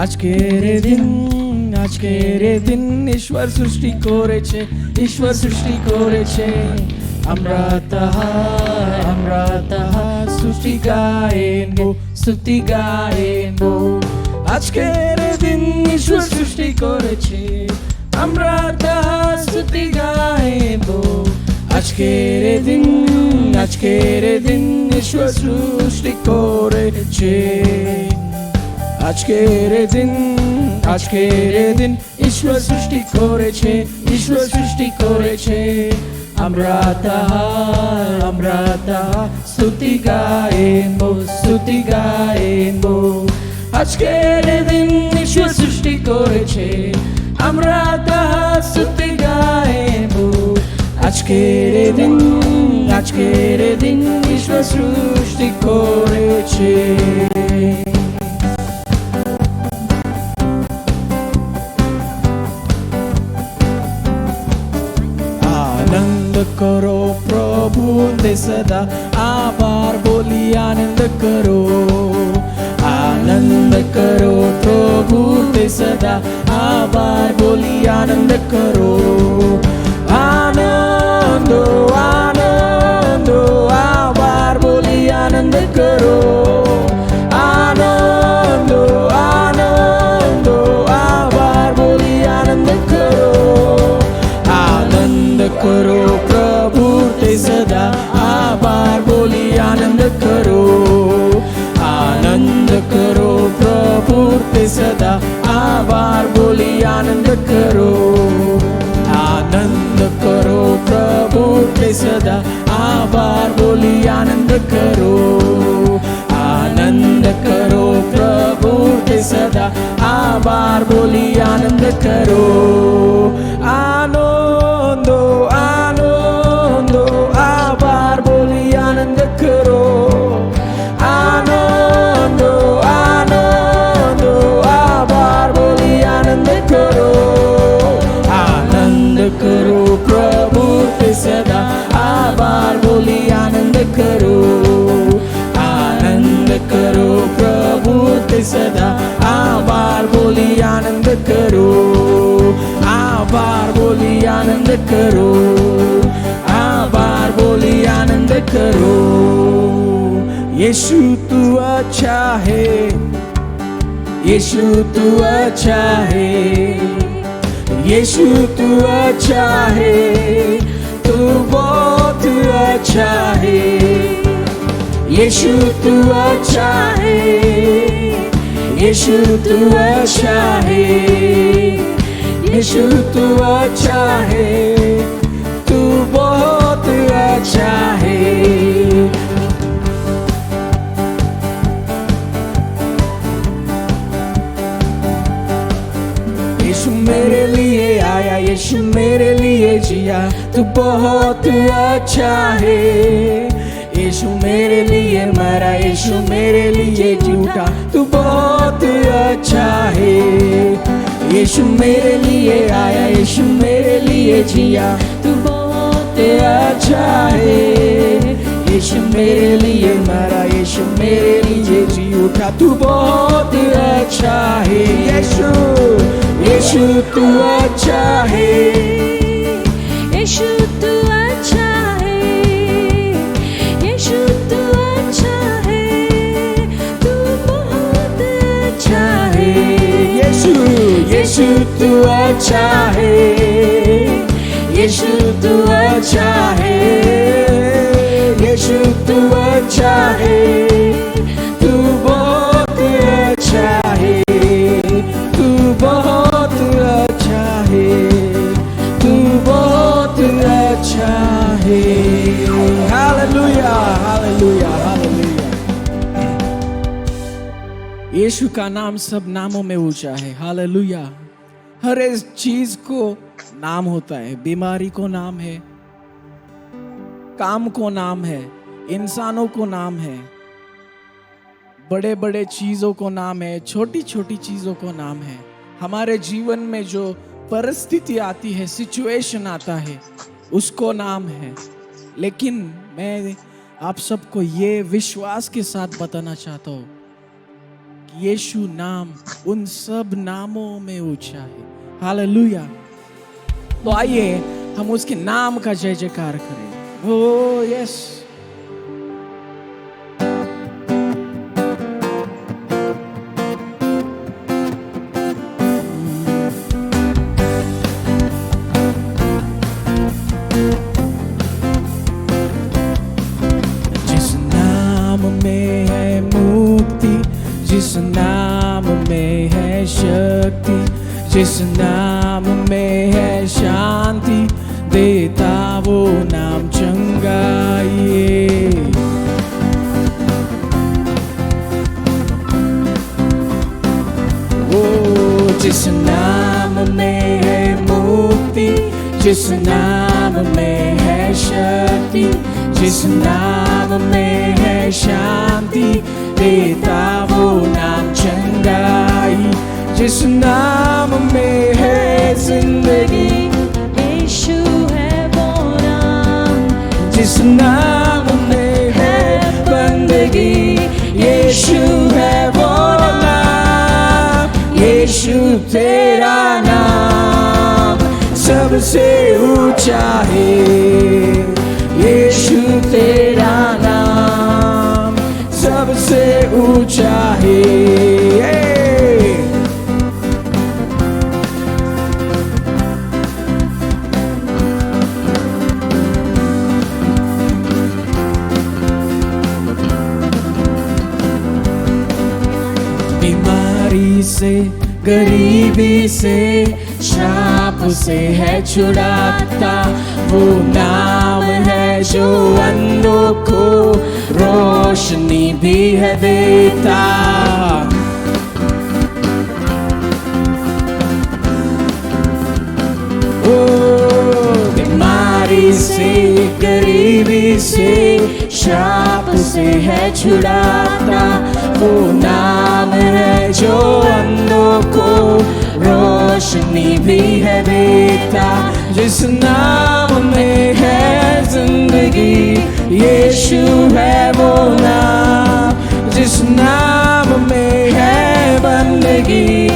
আজকের দিন ঈশ্বর সৃষ্টি করেছে আমরা তাহা স্তুতি গাইবো আজকের দিন ঈশ্বর সৃষ্টি করেছে আমরা তাহা স্তুতি গাইবো আজকের দিন ঈশ্বর সৃষ্টি করেছে আজকের দিন ঈশ্বর সৃষ্টি করেছে আমরা তাহা স্তুতি গাইবো আজকের দিন ঈশ্বর সৃষ্টি করেছে আমরা তাহা স্তুতি গাইবো আজকের দিন ঈশ্বর সৃষ্টি করেছে करो प्रभु ते सदा आभार बोली आनंद करो प्रभु ते सदा आभार बोली आनंद करो आनंदो आभार बोली आनंद करो आनंदो आभार बोली आनंद करो प्रभु ते सदा आभार बोली आनंद करो प्रभु ते सदा आभार बोली आनंद करो प्रभु ते सदा आभार बोली आनंद करो प्रभु ते सदा आभार बोली आनंद करो आनंदो आभार बोली आनंद करो आनंदो आभार बोली आनंद करो प्रभु ते सदा आभार बोली आनंद करो प्रभु ते सदा आभार बोली आनंद करो आभार बोली आनंद करो यीशु तू अच्छा है यीशु तू अच्छा है तू बहुत अच्छा है यीशु तू अच्छा है यीशु तू अच्छा है तू बहुत अच्छा है यीशु मेरे लिए आया यीशु मेरे लिए जिया तू बहुत अच्छा है यीशु मेरे लिए मरा यीशु मेरे लिए झूठा तू बहुत अच्छा है यीशु मेरे लिए आया यीशु मेरे लिए जिया तू बहुत अच्छा है यीशु मेरे लिए मरा यीशु मेरे लिए जी उठा तू बहुत अच्छा है यीशु तू अच्छा है यीशु तू अच्छा है यीशु तू अच्छा है तू बहुत अच्छा है यीशु तू अच्छा है यीशु तू अच्छा है यीशु तू अच्छा है तू बहुत अच्छा है तू बहुत अच्छा है तू बहुत अच्छा है हालेलुया हालेलुया हालेलुया यीशु का नाम सब नामों में ऊंचा है हालेलुया हर एक चीज को नाम होता है बीमारी को नाम है काम को नाम है इंसानों को नाम है बड़े बड़े चीजों को नाम है छोटी छोटी चीजों को नाम है हमारे जीवन में जो परिस्थिति आती है सिचुएशन आता है उसको नाम है लेकिन मैं आप सबको ये विश्वास के साथ बताना चाहता हूँ यीशु नाम उन सब नामों में ऊंचा है। हालेलुया। तो आइए हम उसके नाम का जय जयकार करें। ओ यस। जिस नाम में है मुक्ति, जिस नाम में है शक्ति, जिस नाम में है शांति, देता वो नाम चंगाई। ओ जिस नाम में है मुक्ति, जिस नाम में है शक्ति, जिस नाम में है शांति, देता वो नाम चंगाई। जिस नाम में है जिंदगी, यीशु है वो नाम। जिस नाम में है बंदगी, यीशु है वो नाम। यीशु तेरा नाम सबसे ऊंचा है। यीशु तेरा नाम सबसे ऊंचा है। बीमारी से, गरीबी से, श्राप से है छुड़ाता वो नाम है जो अंधों को रोशनी भी है देता। ओ बीमारी से, गरीबी से, श्राप से है छुड़ाता वो नाम है जो अंधों को रोशनी भी है देता। जिस नाम में है जिंदगी, यीशु है वो नाम। जिस नाम में है बंदगी,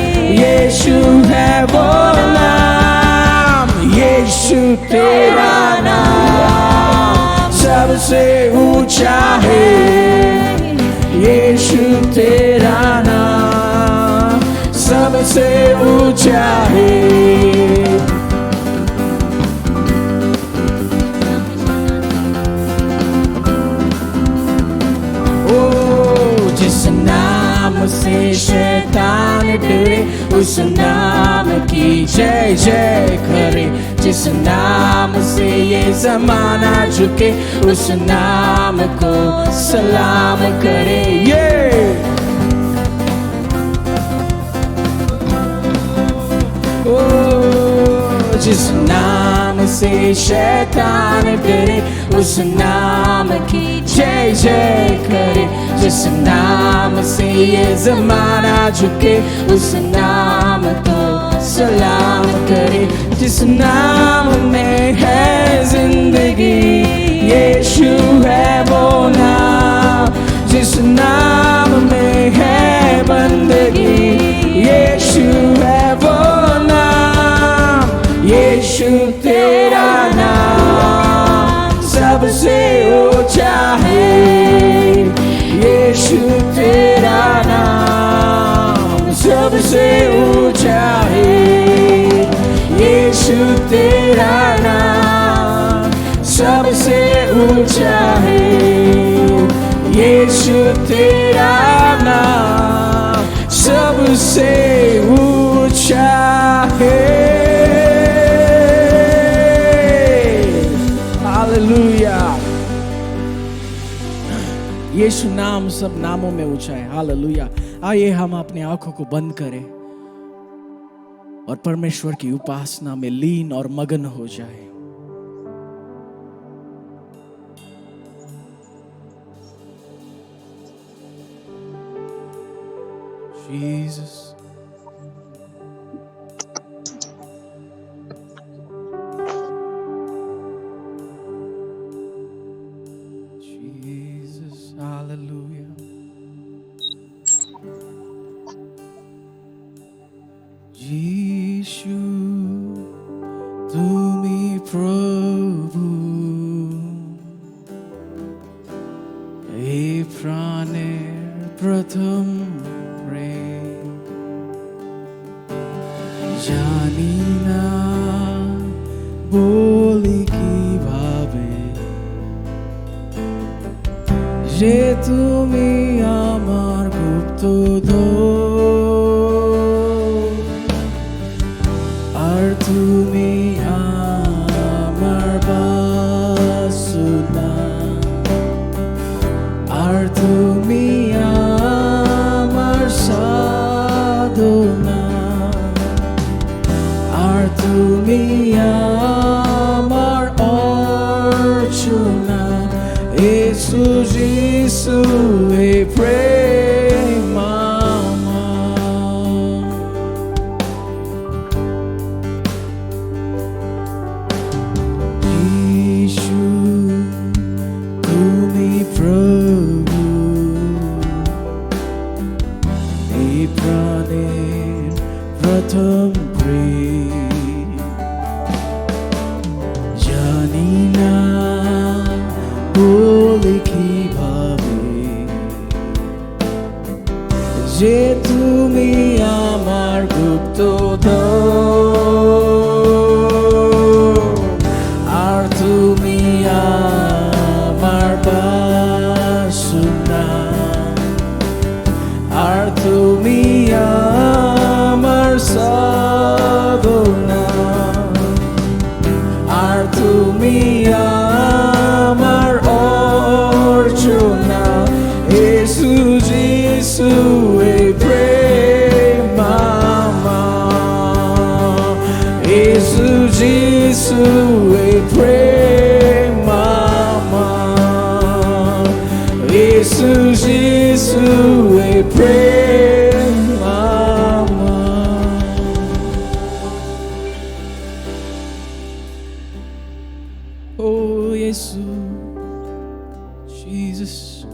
यीशु है वो नाम। यीशु तेरा नाम सबसे ऊंचा है। यीशु तेरा नाम सबसे ऊंचा है। ओ जिस नाम से शैतान डरे, उस नाम की जय जय करे। जिस नाम से ये जमाना झुके, उस नाम को सलाम करे। ओ जिस नाम से शैतान डरे, उस नाम की जय जय करे। जिस नाम से ये जमाना झुके, उस नाम को सलाम करे। जिस नाम में है जिंदगी, यीशु है वो नाम। जिस नाम में है बंदगी, यीशु है वो नाम। यीशु तेरा नाम सबसे ऊंचा है। यीशु तेरा नाम सबसे ऊंचा है। यीशु तेरा नाम सबसे ऊंचा है। यीशु तेरा नाम सबसे ऊंचा है। हालेलुया। यीशु नाम सब नामों में ऊंचा है। हालेलुया। आइए हम अपनी आंखों को बंद करें और परमेश्वर की उपासना में लीन और मगन हो जाए। Jesus. Jesus, hallelujah. এই প্রাণের প্রথম প্রেম জানি না বলি কিভাবে যে তুমি আমার গুপ্তধন আর তুমি আমার বাসনা আর তুমি আমার সাধনা আর তুমি আমার অর্চনা Yesu Jesu we pray mama Yeshu tumi Prabhu ei praner pratham prem jani na বলি কিভাবে যে তুমি আমার গুপ্তধন আর তুমি আমার বাসনা আর তুমি আমার সাধনা আর তুমি আমার অর্চনা Yesu Jesu we pray mama Yesu Jesu we pray mama Yesu Jesu we pray mama Oh Yesu Jesus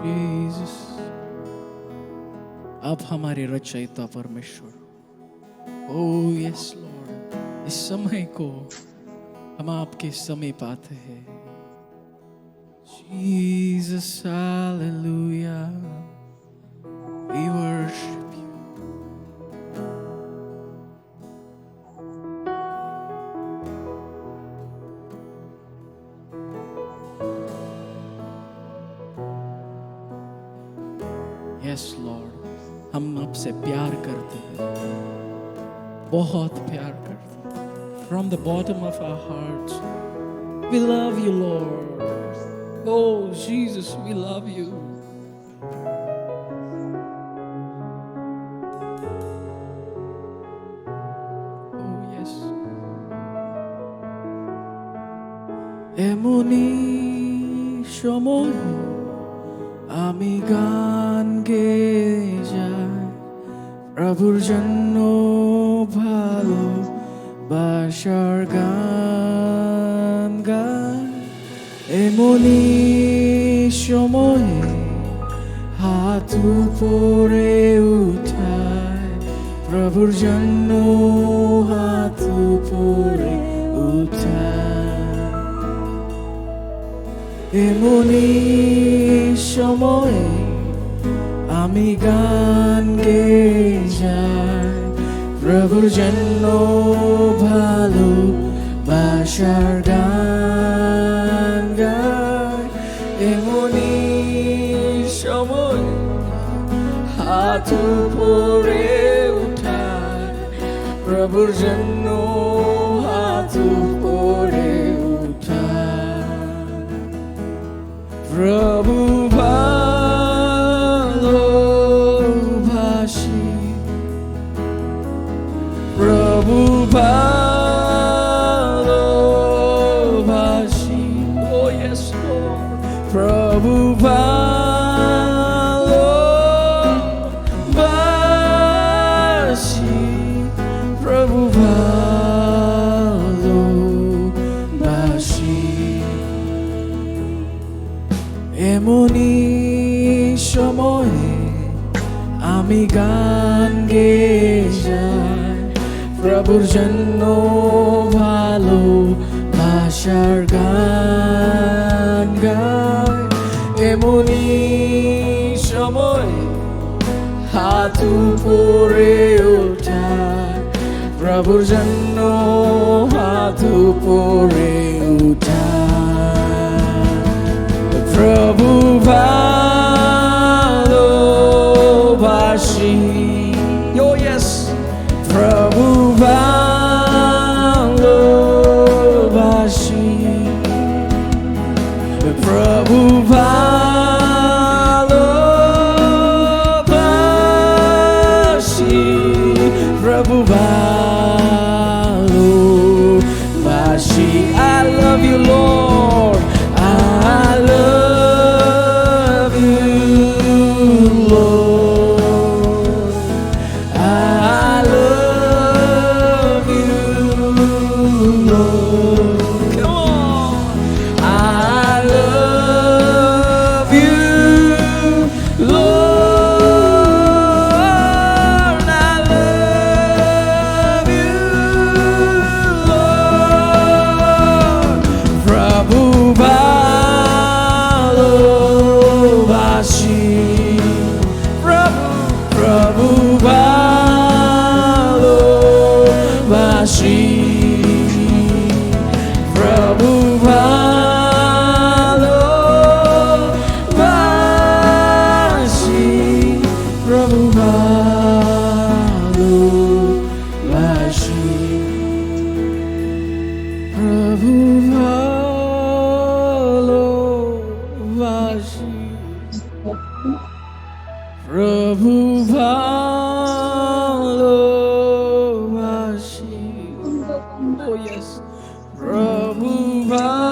Jesus आप हमारे रचयिता परमेश्वर Oh yes Lord इस समय को हम आपके समीप आते हैं Jesus hallelujah we worship you Yes Lord हम आपसे प्यार करते हैं बहुत प्यार करते हैं from the bottom of our hearts we love you Lord oh Jesus we love you oh yes এমনি সময় আমি গান গেয়ে যাই প্রভুর জন্য ভালো বাসার গান গাই এমনি সময়ে হাত উপরে উঠায় প্রভুর জন্য হাত উপরে উঠায় এমনি সময়ে আমি গান গেয়ে যাই প্রভুর জন্য ভালো বাসার গান গাই এমনি সময় হাত উপরে উঠায় প্রভুর জন্য হাত উপরে উঠায় প্রভু ভালোবাসি প্রভু ভালোবাসি oh yes Lord প্রভু ভালোবাসি প্রভু ভালোবাসি এমনি সময়ে আমি গান গেয়ে যাই প্রভুর জন্য ভালোবাসার গান গায়, এমনি সময় হাত উপরে ওঠা, প্রভুর জন্য হাত উপরে ওঠা। প্রভু ভালোবাসি, oh yes, প্রভু ভালোবাসি, প্রভু ভালোবাসি, প্রভু ভালোবাসি। I love you, Lord. I love you, Lord. I love you, Lord. Come on. I love you, Lord. I love you, Lord. Prabhu ভালোবাসি, প্রভু ভালোবাসি, প্রভু ভালোবাসি, প্রভু ভালোবাসি, প্রভু ভালোবাসি, প্রভু ভালোবাসি, oh yes, প্রভু ভালোবাসি,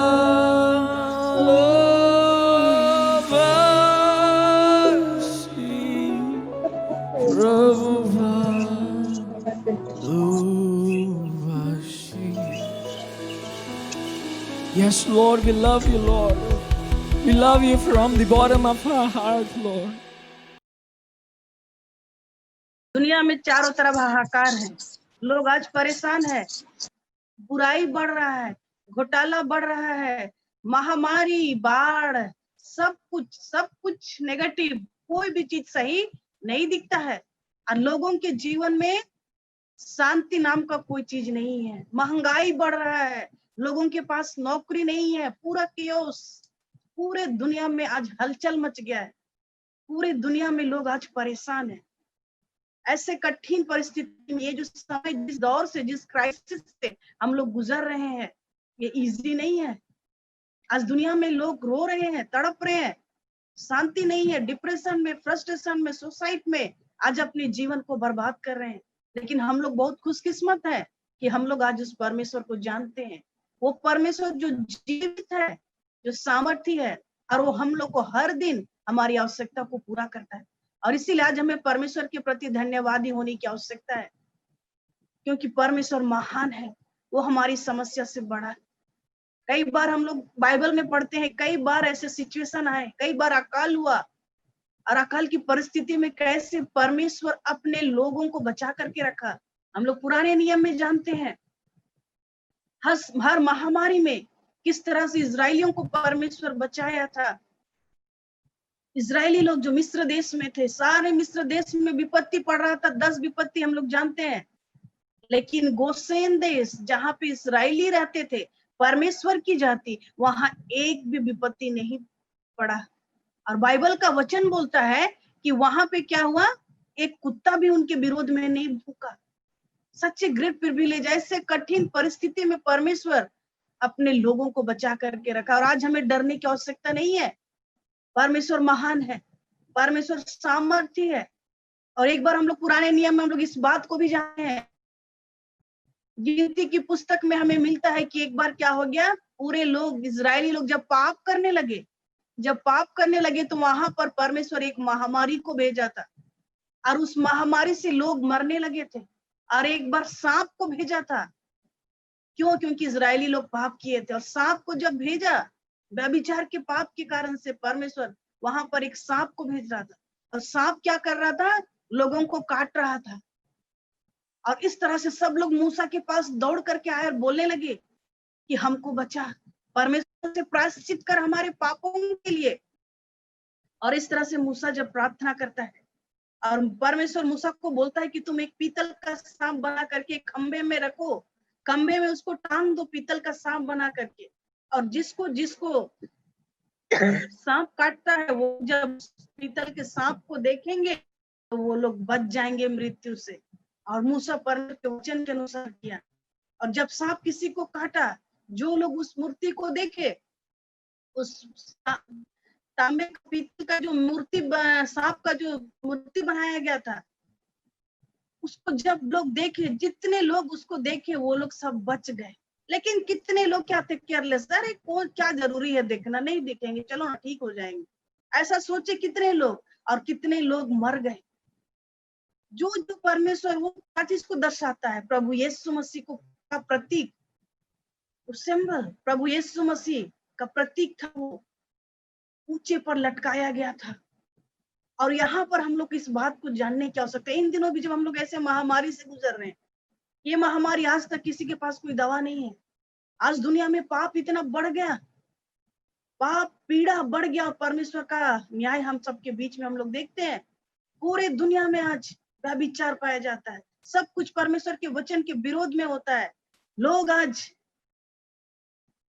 প্রভু ভালোবাসি। Yes, Lord, we love you, Lord. We love you from the bottom of our heart, Lord. दुनिया में चारों तरफ हाहाकार है, लोग आज परेशान है, बुराई बढ़ रहा है, घोटाला बढ़ रहा है, महामारी, बाढ़, सब कुछ नेगेटिव, कोई भी चीज सही नहीं दिखता है। और लोगों के जीवन में शांति नाम का कोई चीज नहीं है, महंगाई बढ़ रहा है, लोगों के पास नौकरी नहीं है, पूरा केओस, पूरे दुनिया में आज हलचल मच गया है, पूरे दुनिया में लोग आज परेशान है। ऐसे कठिन परिस्थिति में ये जो समय, जिस दौर से, जिस क्राइसिस से हम लोग गुजर रहे हैं, ये इजी नहीं है। आज दुनिया में लोग रो रहे हैं, तड़प रहे हैं, शांति नहीं है, डिप्रेशन में, फ्रस्ट्रेशन में, सुसाइड में आज अपने जीवन को बर्बाद कर रहे हैं। लेकिन हम लोग बहुत खुशकिस्मत है कि हम लोग आज उस परमेश्वर को जानते हैं, वो परमेश्वर जो जीवित है, जो सामर्थी है, और वो हम लोग को हर दिन हमारी आवश्यकता को पूरा करता है। और इसीलिए आज हमें परमेश्वर के प्रति धन्यवादी होने की आवश्यकता है, क्योंकि परमेश्वर महान है, वो हमारी समस्या से बड़ा है। कई बार हम लोग बाइबल में पढ़ते हैं, कई बार ऐसे सिचुएशन आए, कई बार अकाल हुआ, और अकाल की परिस्थिति में कैसे परमेश्वर अपने लोगों को बचा करके रखा। हम लोग पुराने नियम में जानते हैं, हर महामारी में किस तरह से इजरायलियों को परमेश्वर बचाया था। इजरायली लोग जो मिस्र देश में थे, सारे मिस्र देश में विपत्ति पड़ रहा था, 10 विपत्ति हम लोग जानते हैं। लेकिन गोसेन देश, जहां पे इजरायली रहते थे, परमेश्वर की जाति, वहां एक भी विपत्ति नहीं पड़ा। और बाइबल का वचन बोलता है कि वहां पे क्या हुआ, एक कुत्ता भी उनके विरोध में नहीं भूका। सच्चे ग्रेट प्रिविलेज। ऐसे कठिन परिस्थिति में परमेश्वर अपने लोगों को बचा करके रखा। और आज हमें डरने की आवश्यकता नहीं है, परमेश्वर महान है, परमेश्वर सामर्थी है। और एक बार हम लोग पुराने नियम में हम लोग इस बात को भी जानते हैं, गिनती की पुस्तक में हमें मिलता है कि एक बार क्या हो गया, पूरे लोग, इजरायली लोग जब पाप करने लगे तो वहां पर परमेश्वर एक महामारी को भेजा था, और उस महामारी से लोग मरने लगे थे। और एक बार सांप को भेजा था। क्यों? क्योंकि इजरायली लोग पाप किए थे। और सांप को जब भेजा, व्यभिचार के पाप के कारण से परमेश्वर वहां पर एक सांप को भेज रहा था। और सांप क्या कर रहा था, लोगों को काट रहा था। और इस तरह से सब लोग मूसा के पास दौड़ करके आए और बोलने लगे कि हमको बचा, परमेश्वर से प्रायश्चित कर हमारे पापों के लिए। और इस तरह से मूसा जब प्रार्थना करता है और परमेश्वर मूसा को बोलता है कि तुम एक पीतल का सांप बना करके खंबे में रखो, खंबे में उसको टांग दो पीतल का सांप बना करके, और जिसको जिसको सांप काटता है वो जब पीतल के सांप को देखेंगे तो वो लोग बच जाएंगे मृत्यु से। और मूसा परमेश्वर के वचन के अनुसार किया। और जब सांप किसी को काटा, जो लोग उस मूर्ति को देखे, उस तांबे का पीतल का जो मूर्ति सांप का जो मूर्ति बनाया गया था, उसको जब लोग देखे, जितने लोग उसको देखे वो लोग सब बच गए। लेकिन कितने लोग क्या थे, केयरलेस, अरे कौन क्या जरूरी है देखना, नहीं देखेंगे, चलो ना ठीक हो जाएंगे, ऐसा सोचे कितने लोग। और कितने लोग मर गए। जो जो परमेश्वर वो क्या चीज को दर्शाता है, प्रभु यीशु मसीह को का प्रतीक, सिंबल प्रभु यीशु मसीह का प्रतीक था, वो ऊंचे पर लटकाया गया था। और यहाँ पर हम लोग इस बात को जानने की आवश्यकता है, इन दिनों भी जब हम लोग ऐसे महामारी से गुजर रहे हैं, ये महामारी आज तक किसी के पास कोई दवा नहीं है। आज दुनिया में पाप इतना बढ़ गया, पाप पीड़ा बढ़ गया, परमेश्वर का न्याय हम सबके बीच में हम लोग देखते हैं। पूरे दुनिया में आज व्यभिचार पाया जाता है, सब कुछ परमेश्वर के वचन के विरोध में होता है। लोग आज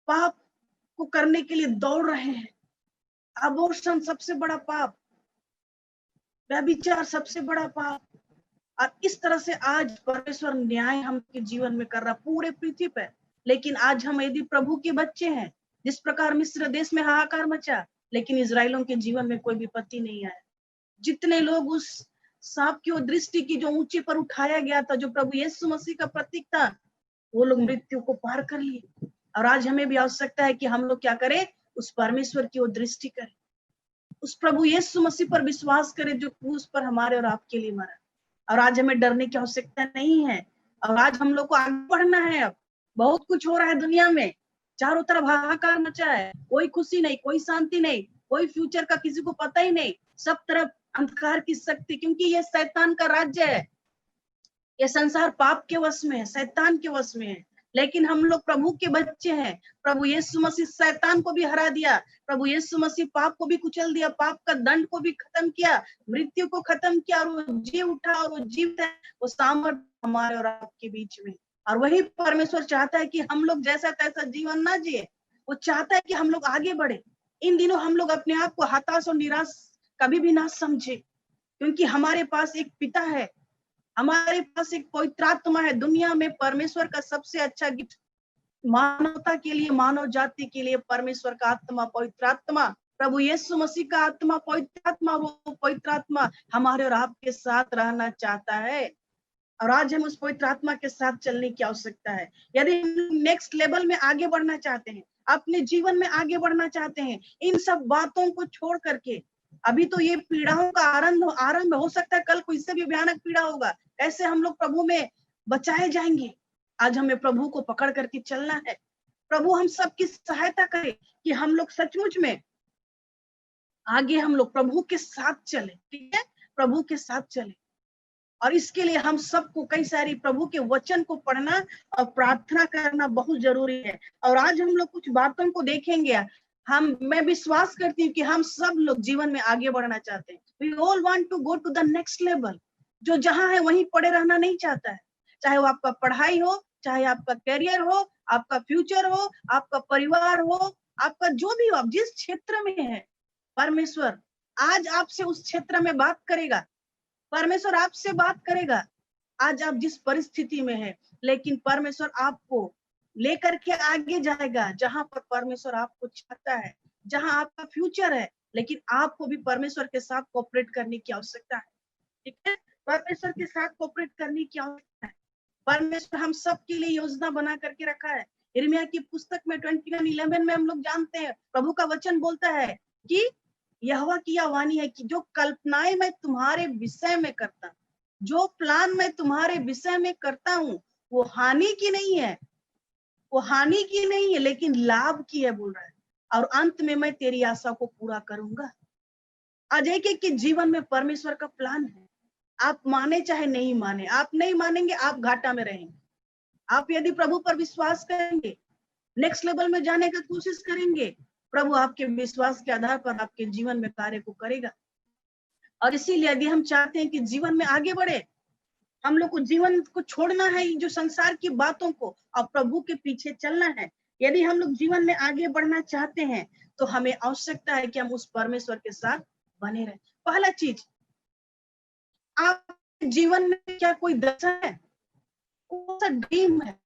पाप को करने के लिए दौड़ रहे हैं। अबॉर्शन सबसे बड़ा पाप, व्यभिचार सबसे बड़ा पाप। और इस तरह से आज परमेश्वर न्याय हम के जीवन में कर रहा पूरे पृथ्वी पर। लेकिन आज हम यदि प्रभु के बच्चे हैं, जिस प्रकार मिस्र देश में हाहाकार मचा, लेकिन इजराइलों के जीवन में कोई विपत्ति नहीं आया। जितने लोग उस सांप की दृष्टि की जो ऊंचे पर उठाया गया था, जो प्रभु यीशु मसीह का प्रतीक था, वो लोग मृत्यु को पार कर लिए। और आज हमें भी आवश्यकता है कि हम लोग क्या करें, उस परमेश्वर की ओर दृष्टि करें, उस प्रभु यीशु मसीह पर विश्वास करें जो क्रूस पर हमारे और आपके लिए मरा। और आज हमें डरने की आवश्यकता नहीं है। और आज हम लोग को आगे बढ़ना है। अब बहुत कुछ हो रहा है दुनिया में, चारों तरफ हाहाकार मचा है, कोई खुशी नहीं, कोई शांति नहीं, कोई फ्यूचर का किसी को पता ही नहीं, सब तरफ अंधकार की शक्ति, क्योंकि ये शैतान का राज्य है। ये संसार पाप के वश में है, शैतान के वश में है। लेकिन हम लोग प्रभु के बच्चे हैं। प्रभु यीशु मसीह शैतान को भी हरा दिया, प्रभु यीशु मसीह पाप को भी कुचल दिया, पाप का दंड को भी खत्म किया, मृत्यु को खत्म किया, और वो जी उठा और वो जीवित है। वो सामर्थ्य हमारे और आपके बीच में। और वही परमेश्वर चाहता है कि हम लोग जैसा तैसा जीवन ना जिए, वो चाहता है कि हम लोग आगे बढ़े। इन दिनों हम लोग अपने आप को हताश और निराश कभी भी ना समझे, क्योंकि हमारे पास एक पिता है, हमारे पास एक पवित्र आत्मा है। दुनिया में परमेश्वर का सबसे अच्छा गिफ्ट मानवता के लिए, मानव जाति के लिए परमेश्वर का आत्मा, पवित्र आत्मा, प्रभु यीशु मसीह का आत्मा, पवित्र आत्मा। वो पवित्र आत्मा हमारे और आपके साथ रहना चाहता है। और आज हम उस पवित्र आत्मा के साथ चलने की आवश्यकता है। यदि नेक्स्ट लेवल में आगे बढ़ना चाहते हैं, अपने जीवन में आगे बढ़ना चाहते हैं, इन सब बातों को छोड़ करके, अभी तो ये पीड़ाओं का आरंभ हो सकता है, कल को इससे भी भयानक पीड़ा होगा। कैसे हम लोग प्रभु में बचाए जाएंगे? आज हमें प्रभु को पकड़ करके चलना है। प्रभु हम सबकी सहायता करे कि हम लोग सचमुच में आगे हम लोग प्रभु के साथ चले, ठीक है, प्रभु के साथ चले। और इसके लिए हम सबको कई सारी प्रभु के वचन को पढ़ना और प्रार्थना करना बहुत जरूरी है। और आज हम लोग कुछ बातों को देखेंगे। मैं विश्वास करती हूँ कि हम सब लोग जीवन में आगे बढ़ना चाहते हैं। We all want to go to the next level। जो जहां है वहीं पड़े रहना नहीं चाहता है, चाहे वो आपका पढ़ाई हो, चाहे आपका करियर हो, आपका फ्यूचर हो, आपका परिवार हो, आपका जो भी हो, आप जिस क्षेत्र में है, परमेश्वर आज आपसे उस क्षेत्र में बात करेगा। परमेश्वर आपसे बात करेगा आज आप जिस परिस्थिति में है, लेकिन परमेश्वर आपको लेकर के आगे जाएगा जहां पर परमेश्वर आपको चाहता है, जहां आपका फ्यूचर है। लेकिन आपको भी परमेश्वर के साथ कोऑपरेट करने की आवश्यकता है, ठीक है, परमेश्वर के साथ कोऑपरेट करने की आवश्यकता है। परमेश्वर हम सब के लिए योजना बना करके रखा है। यिर्मयाह की पुस्तक में 21:11 में हम लोग जानते हैं, प्रभु का वचन बोलता है कि यहोवा की यह वाणी है कि जो कल्पनाएं मैं तुम्हारे विषय में करता हूं, जो प्लान मैं तुम्हारे विषय में करता हूं, वो हानि की नहीं है, वो हानि की नहीं है, लेकिन लाभ की है, बोल रहा है। और अंत में मैं तेरी आशा को पूरा करूंगा। आज एक एक के जीवन में परमेश्वर का प्लान है। आप माने चाहे नहीं माने, आप नहीं मानेंगे, आप घाटा में रहेंगे। आप यदि प्रभु पर विश्वास करेंगे, नेक्स्ट लेवल में जाने का कोशिश करेंगे, प्रभु आपके विश्वास के आधार पर आपके जीवन में कार्य को करेगा। और इसीलिए यदि हम चाहते हैं कि जीवन में आगे बढ़े, हम लोग को जीवन को छोड़ना है जो संसार की बातों को और प्रभु के पीछे चलना है। यदि हम लोग जीवन में आगे बढ़ना चाहते हैं तो हमें आवश्यकता है कि हम उस परमेश्वर के साथ बने रहें। पहला चीज, आप जीवन में क्या कोई दर्शन है, कौन सा ड्रीम है,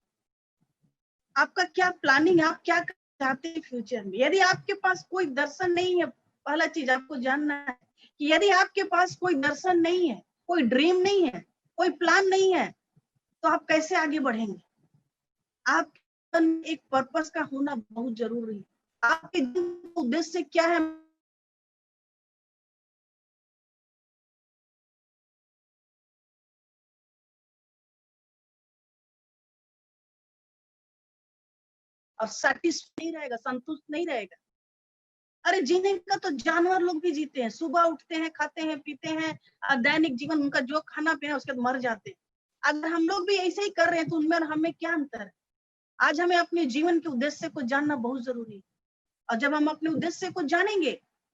आपका क्या प्लानिंग है, आप क्या चाहते हैं फ्यूचर में। यदि आपके पास कोई दर्शन नहीं है, पहला चीज आपको जानना है कि यदि आपके पास कोई दर्शन नहीं है, कोई ड्रीम नहीं है, कोई प्लान नहीं है, तो आप कैसे आगे बढ़ेंगे। आपके जीवन में एक पर्पस का होना बहुत जरूरी है। आपके जीवन का उद्देश्य क्या है, और सैटिस्फाई नहीं रहेगा, संतुष्ट नहीं रहेगा। अरे जीने का तो जानवर लोग भी जीते हैं, सुबह उठते हैं, खाते हैं, पीते हैं, दैनिक जीवन उनका जो खाना पीना उसके बाद मर जाते हैं। अगर हम लोग भी ऐसे ही कर रहे हैं तो उनमें और हमें क्या अंतर है। आज हमें अपने जीवन के उद्देश्य को जानना बहुत जरूरी है। और जब हम अपने उद्देश्य को जानेंगे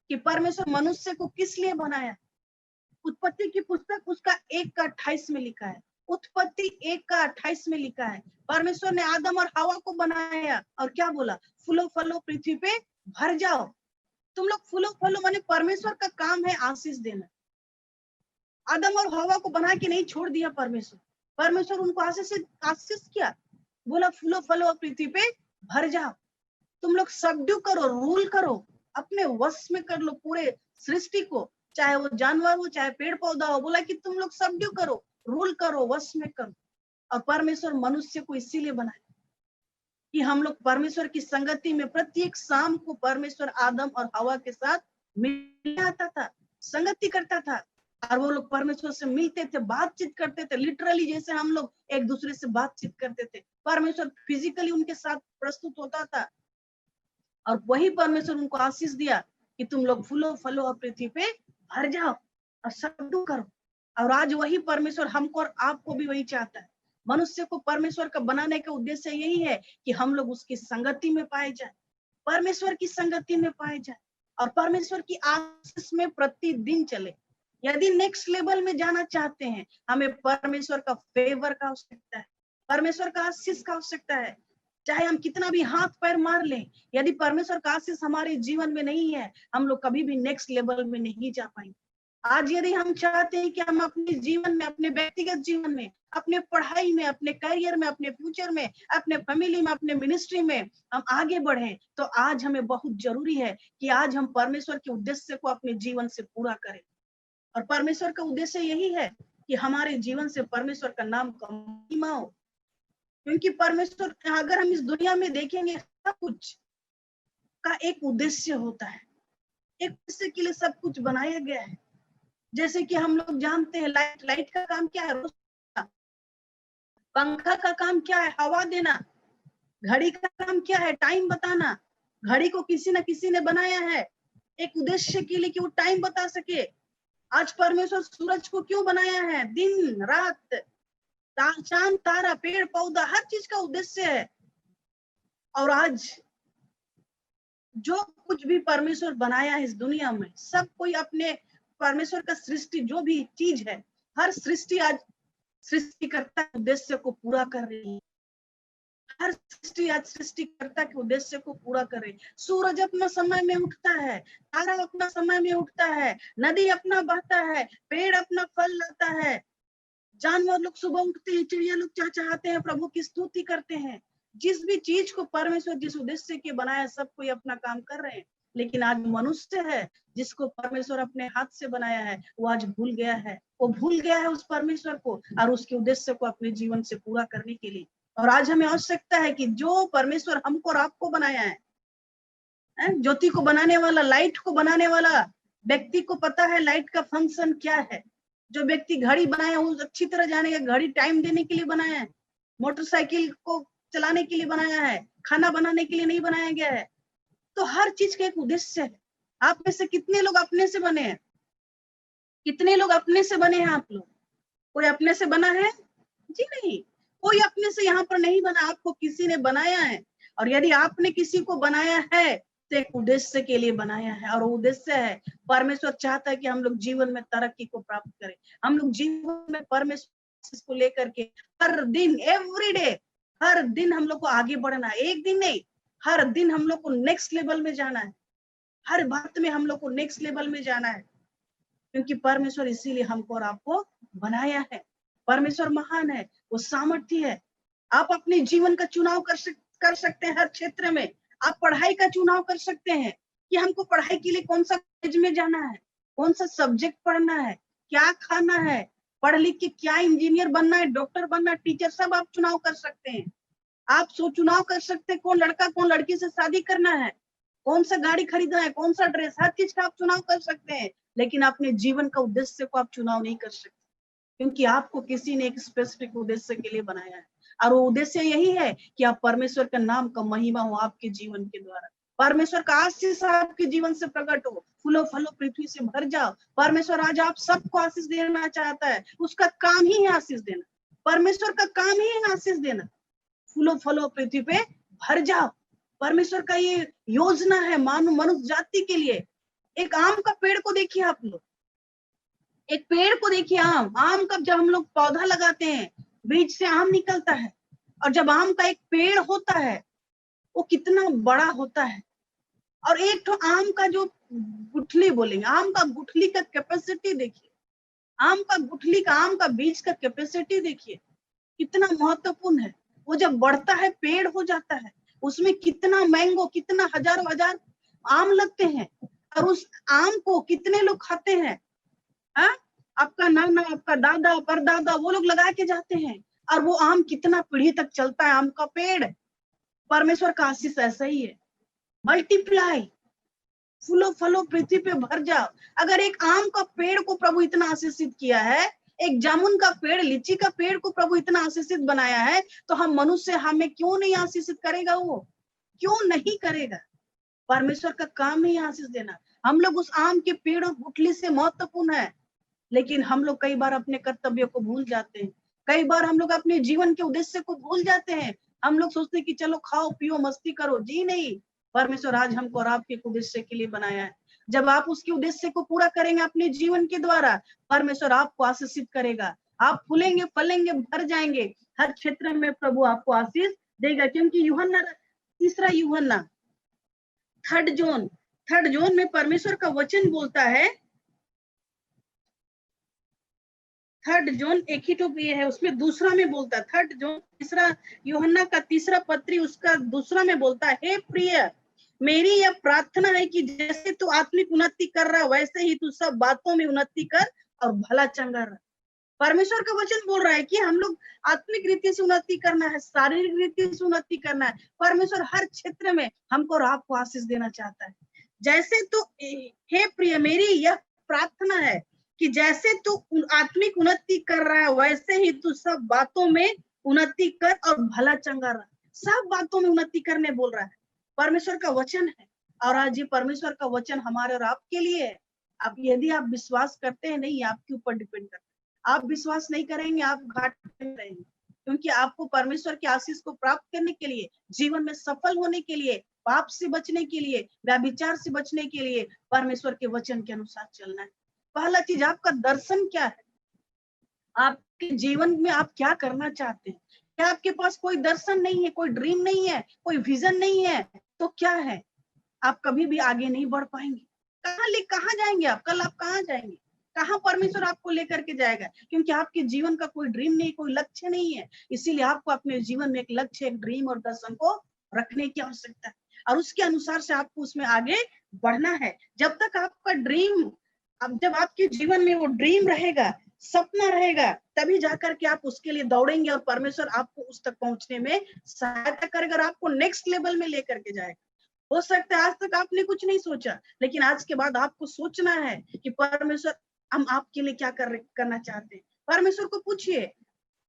कि परमेश्वर मनुष्य को किस लिए बनाया, उत्पत्ति की पुस्तक उसका 1:28 में लिखा है, उत्पत्ति 1:28 में लिखा है, परमेश्वर ने आदम और हवा को बनाया और क्या बोला, फूलो फलो पृथ्वी पे भर जाओ। तुम लोग फूलो फलो माने परमेश्वर का काम है आशीष देना। आदम और हवा को बना के नहीं छोड़ दिया परमेश्वर, परमेश्वर उनको आशीष किया, बोला फूलो फलो और पृथ्वी पे भर जाओ, तुम लोग सबड्यू करो, रूल करो, अपने वश में कर लो पूरे सृष्टि को, चाहे वो जानवर हो चाहे पेड़ पौधा हो। बोला कि तुम लोग सबड्यू करो, रूल करो, वश में करो। और परमेश्वर मनुष्य को इसीलिए बनाया कि हम लोग परमेश्वर की संगति में प्रत्येक शाम को परमेश्वर आदम और हवा के साथ मिलने आता था, संगति करता था, और वो लोग परमेश्वर से मिलते थे, बातचीत करते थे, लिटरली जैसे हम लोग एक दूसरे से बातचीत करते थे। परमेश्वर फिजिकली उनके साथ प्रस्तुत होता था और वही परमेश्वर उनको आशीष दिया कि तुम लोग फूलो फलो और पृथ्वी पे भर जाओ और सबडू करो। और आज वही परमेश्वर हमको और आपको भी वही चाहता है। मनुष्य को परमेश्वर का बनाने का उद्देश्य यही है कि हम लोग उसकी संगति में पाए जाए, परमेश्वर की संगति में पाए जाए और परमेश्वर की आशीष में प्रतिदिन चले। यदि नेक्स्ट लेवल में जाना चाहते हैं, हमें परमेश्वर का फेवर का आवश्यकता है, परमेश्वर का आशीष का आवश्यकता है। चाहे हम कितना भी हाथ पैर मार लें, यदि परमेश्वर का आशीष हमारे जीवन में नहीं है, हम लोग कभी भी नेक्स्ट लेवल में नहीं जा पाएंगे। आज यदि हम चाहते हैं कि हम अपने जीवन में, अपने व्यक्तिगत जीवन में, अपने पढ़ाई में, अपने करियर में, अपने फ्यूचर में, अपने फैमिली में, अपने मिनिस्ट्री में हम आगे बढ़े, तो आज हमें बहुत जरूरी है कि आज हम परमेश्वर के उद्देश्य को अपने जीवन से पूरा करें। और परमेश्वर का उद्देश्य यही है कि हमारे जीवन से परमेश्वर का नाम का महिमा हो। क्योंकि परमेश्वर, अगर हम इस दुनिया में देखेंगे, सब कुछ का एक उद्देश्य होता है, एक उद्देश्य के लिए सब कुछ बनाया गया है। जैसे कि हम लोग जानते हैं लाइट का काम क्या है, पंखा का काम क्या है, हवा देना, घड़ी का काम क्या है, टाइम बताना। घड़ी को किसी न किसी ने बनाया है एक उद्देश्य के लिए कि वो टाइम बता सके। आज परमेश्वर सूरज को क्यों बनाया है, दिन रात, चांद तारा, पेड़ पौधा, हर चीज का उद्देश्य है। और आज जो कुछ भी परमेश्वर बनाया है इस दुनिया में, सब कोई अपने परमेश्वर का सृष्टि जो भी चीज है, हर सृष्टि आज सृष्टिकर्ता के उद्देश्य को पूरा कर रही है। हर सृष्टि आज सृष्टिकर्ता के उद्देश्य को पूरा कर रही है। सूरज अपना समय में उठता है, तारा अपना समय में उठता है, नदी अपना बहता है, पेड़ अपना फल लाता है, जानवर लोग सुबह उठते हैं, चिड़िया लोग चहचहाते हैं, प्रभु की स्तुति करते हैं। जिस भी चीज को परमेश्वर जिस उद्देश्य के बनाया, सब कोई अपना काम कर रहे हैं। लेकिन आज मनुष्य है जिसको परमेश्वर अपने हाथ से बनाया है, वो आज भूल गया है, वो भूल गया है उस परमेश्वर को और उसके उद्देश्य को अपने जीवन से पूरा करने के लिए। और आज हमें आवश्यकता है कि जो परमेश्वर हमको और आपको बनाया है, ज्योति को बनाने वाला, लाइट को बनाने वाला व्यक्ति को पता है लाइट का फंक्शन क्या है। जो व्यक्ति घड़ी बनाया वो अच्छी तरह जानेगा, घड़ी टाइम देने के लिए बनाया है, मोटरसाइकिल को चलाने के लिए बनाया है, खाना बनाने के लिए नहीं बनाया गया है। तो हर चीज का एक उद्देश्य है। आप में से कितने लोग अपने से बने हैं, कितने लोग अपने से बने हैं आप लोग? कोई अपने से बना है? जी नहीं, कोई अपने से यहाँ पर नहीं बना, आपको किसी ने बनाया है। और यदि आपने किसी को बनाया है तो एक उद्देश्य के लिए बनाया है, और वो उद्देश्य है, परमेश्वर चाहता है कि हम लोग जीवन में तरक्की को प्राप्त करें। हम लोग जीवन में परमेश्वर को लेकर के हर दिन, एवरी डे, हर दिन हम लोग को आगे बढ़ना है। एक दिन नहीं, हर दिन हम लोग को नेक्स्ट लेवल में जाना है। हर बात में हम लोग को नेक्स्ट लेवल में जाना है, क्योंकि परमेश्वर इसीलिए हमको और आपको बनाया है। परमेश्वर महान है, वो सामर्थ्य है। आप अपने जीवन का चुनाव कर सकते हैं हर क्षेत्र में। आप पढ़ाई का चुनाव कर सकते हैं कि हमको पढ़ाई के लिए कौन सा कॉलेज में जाना है, कौन सा सब्जेक्ट पढ़ना है, क्या खाना है, पढ़ लिख के क्या इंजीनियर बनना है, डॉक्टर बनना है, टीचर, सब आप चुनाव कर सकते हैं। आप चुनाव कर सकते हैं कौन लड़का कौन लड़की से शादी करना है, कौन सा गाड़ी खरीदना है, कौन सा ड्रेस, हर चीज का आप चुनाव कर सकते हैं। लेकिन अपने जीवन का उद्देश्य को आप चुनाव नहीं कर सकते, क्योंकि आपको किसी ने एक स्पेसिफिक उद्देश्य के लिए बनाया है। और वो उद्देश्य यही है कि आप परमेश्वर का नाम का महिमा हो आपके जीवन के द्वारा। परमेश्वर का आशीष आपके जीवन से प्रकट हो, फूलो फलो पृथ्वी से भर जाओ। परमेश्वर आज आप सबको आशीष देना चाहता है, उसका काम ही है आशीष देना। परमेश्वर का काम ही है आशीष देना। फूलो फलो पृथ्वी पे भर जाओ, परमेश्वर का ये योजना है मानव मनुष्य जाति के लिए। एक आम का पेड़ को देखिए आप लोग, एक पेड़ को देखिए, आम का जब हम लोग पौधा लगाते हैं, बीज से आम निकलता है, और जब आम का एक पेड़ होता है वो कितना बड़ा होता है। और एक तो आम का जो गुठली बोलेंगे, आम का गुठली का कैपेसिटी देखिए, आम का गुठली का, आम का बीज का कैपेसिटी देखिए कितना महत्वपूर्ण है। वो जब बढ़ता है पेड़ हो जाता है, उसमें कितना मैंगो, कितना हजारों हजार आम लगते हैं, और उस आम को कितने लोग खाते हैं। हाँ, आपका नाना, आपका दादा, परदादा, वो लोग लगा के जाते हैं, और वो आम कितना पीढ़ी तक चलता है, आम का पेड़। परमेश्वर का आशीष ऐसा ही है, मल्टीप्लाई, फूलो फलो पृथ्वी पे भर जाओ। अगर एक आम का पेड़ को प्रभु इतना आशीषित किया है, एक जामुन का पेड़, लीची का पेड़ को प्रभु इतना आशीषित बनाया है, तो हम मनुष्य हमें क्यों नहीं आशीषित करेगा? वो क्यों नहीं करेगा? परमेश्वर का काम ही आशीष देना। हम लोग उस आम के पेड़ और गुठली से महत्वपूर्ण है, लेकिन हम लोग कई बार अपने कर्तव्य को भूल जाते हैं। कई बार हम लोग अपने जीवन के उद्देश्य को भूल जाते हैं। हम लोग सोचते हैं कि चलो खाओ पियो मस्ती करो। जी नहीं, परमेश्वर आज हमको और आपके उद्देश्य के लिए बनाया है। जब आप उसके उद्देश्य को पूरा करेंगे अपने जीवन के द्वारा, परमेश्वर आपको आशीषित करेगा। आप फूलेंगे, फलेंगे, भर जाएंगे। हर क्षेत्र में प्रभु आपको आशीष देगा, क्योंकि यूहन्ना, तीसरा यूहन्ना, थर्ड जोन में परमेश्वर का वचन बोलता है। थर्ड जोन एक ही तो ये है, उसमें दूसरा में बोलता है, थर्ड जोन तीसरा, यूहन्ना का तीसरा पत्री, उसका दूसरा में बोलता है, हे प्रिय, मेरी यह प्रार्थना है कि जैसे तू आत्मिक उन्नति कर रहा वैसे ही तू सब बातों में उन्नति कर और भला चंगा रह। परमेश्वर का वचन बोल रहा है कि हम लोग आत्मिक रीति से उन्नति करना है, शारीरिक रीति से उन्नति करना है। परमेश्वर हर क्षेत्र में हमको और आपको आशीष देना चाहता है। जैसे तू, हे प्रिय, मेरी यह प्रार्थना है कि जैसे तू आत्मिक उन्नति कर रहा है वैसे ही तू सब बातों में उन्नति कर और भला चंगा रह। सब बातों में उन्नति करने बोल रहा है, परमेश्वर का वचन है। और आज ये परमेश्वर का वचन हमारे और आपके लिए है। अब यदि आप विश्वास करते हैं, नहीं, आपके ऊपर डिपेंड करता है। आप विश्वास नहीं करेंगे, आप घाटे में रहेंगे, क्योंकि आपको परमेश्वर के आशीष को प्राप्त करने के लिए, जीवन में सफल होने के लिए, पाप से बचने के लिए, व्यभिचार से बचने के लिए परमेश्वर के वचन के अनुसार चलना है। पहला चीज, आपका दर्शन क्या है? आपके जीवन में आप क्या करना चाहते हैं? क्या आपके पास कोई दर्शन नहीं है, कोई ड्रीम नहीं है, कोई विजन नहीं है, तो क्या है? आप कभी भी आगे नहीं बढ़ पाएंगे। कहाँ जाएंगे आप? कल आप कहाँ जाएंगे? कहाँ परमेश्वर आपको लेकर के जाएगा? क्योंकि आपके जीवन का कोई ड्रीम नहीं, कोई लक्ष्य नहीं है। इसीलिए आपको अपने जीवन में एक लक्ष्य, एक ड्रीम और दर्शन को रखने की आवश्यकता है, और उसके अनुसार से आपको उसमें आगे बढ़ना है। जब तक आपका ड्रीम, अब जब आपके जीवन में वो ड्रीम रहेगा, सपना रहेगा, तभी जाकर के आप उसके लिए दौड़ेंगे और परमेश्वर आपको उस तक पहुंचने में सहायता करेगा और आपको नेक्स्ट लेवल में लेकर के जाएगा। हो सकता है आज तक आपने कुछ नहीं सोचा, लेकिन आज के बाद आपको सोचना है कि परमेश्वर, हम आपके लिए क्या करना चाहते हैं। परमेश्वर को पूछिए,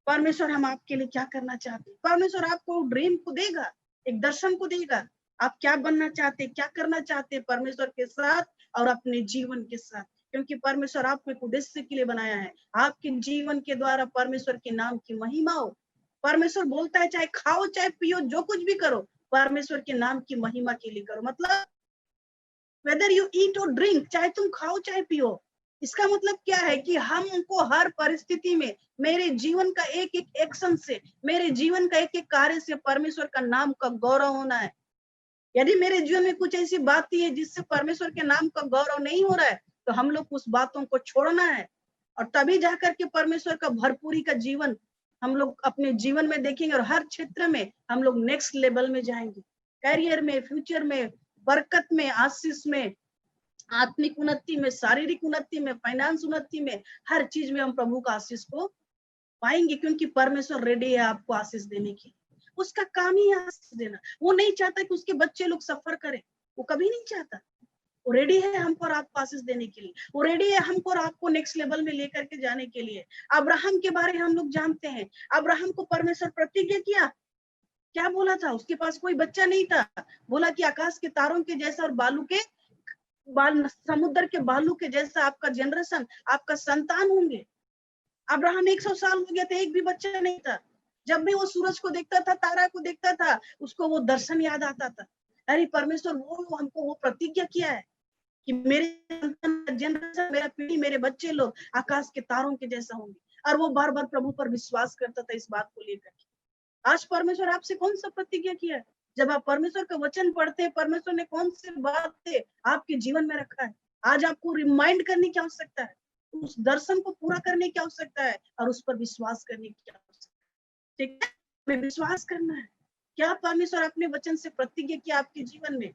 परमेश्वर हम आपके लिए क्या करना चाहते हैं। परमेश्वर आपको ड्रीम को देगा, एक दर्शन को देगा। आप क्या बनना चाहते हैं, क्या करना चाहते हैं परमेश्वर के साथ और अपने जीवन के साथ, क्योंकि परमेश्वर आपको एक उद्देश्य के लिए बनाया है। आपके जीवन के द्वारा परमेश्वर के नाम की महिमा हो। परमेश्वर बोलता है चाहे खाओ चाहे पियो जो कुछ भी करो परमेश्वर के नाम की महिमा के लिए करो। मतलब वेदर यू ईट और ड्रिंक, चाहे तुम खाओ चाहे पियो, इसका मतलब क्या है कि हमको हर परिस्थिति में मेरे जीवन का एक एक एक्शन से, मेरे जीवन का एक एक कार्य से परमेश्वर का नाम का गौरव होना है। यदि मेरे जीवन में कुछ ऐसी बातें है जिससे परमेश्वर के नाम का गौरव नहीं हो रहा है तो हम लोग उस बातों को छोड़ना है और तभी जाकर के परमेश्वर का भरपूरी का जीवन हम लोग अपने जीवन में देखेंगे और हर क्षेत्र में हम लोग नेक्स्ट लेवल में जाएंगे। करियर में, फ्यूचर में, बरकत में, आशीष में, आत्मिक उन्नति में, शारीरिक उन्नति में, फाइनेंस उन्नति में, हर चीज में हम प्रभु का आशीष को पाएंगे क्योंकि परमेश्वर रेडी है आपको आशीष देने के लिए। उसका काम ही आशीष देना। वो नहीं चाहता कि उसके बच्चे लोग सफर करें, वो कभी नहीं चाहता। वो रेडी है हमको और आपको आशीष देने के लिए। वो रेडी है हमको और आपको नेक्स्ट लेवल में लेकर के जाने के लिए। अब्राहम के बारे में हम लोग जानते हैं। अब्राहम को परमेश्वर प्रतिज्ञा किया, क्या बोला था? उसके पास कोई बच्चा नहीं था, बोला कि आकाश के तारों के जैसा और समुद्र के बालू के जैसा आपका जनरेशन, आपका संतान होंगे। अब्राहम 100 साल हो गया था, एक भी बच्चा नहीं था। जब भी वो सूरज को देखता था, तारा को देखता था, उसको वो दर्शन याद आता था। अरे परमेश्वर वो हमको वो प्रतिज्ञा किया है कि मेरे जनरेशन, मेरा पीढ़ी, मेरे बच्चे लोग आकाश के तारों के जैसा होंगे। और वो बार बार प्रभु पर विश्वास करता था इस बात को लेकर। आज परमेश्वर आपसे कौन सा प्रतिज्ञा किया है? जब आप परमेश्वर का वचन पढ़ते हैं, परमेश्वर ने कौन सी बातें आपके जीवन में रखा है? आज आपको रिमाइंड करने की आवश्यकता है, उस दर्शन को पूरा करने की आवश्यकता है और उस पर विश्वास करने की आवश्यकता है। ठीक है, हमें विश्वास करना है। क्या परमेश्वर अपने वचन से प्रतिज्ञा किया आपके जीवन में?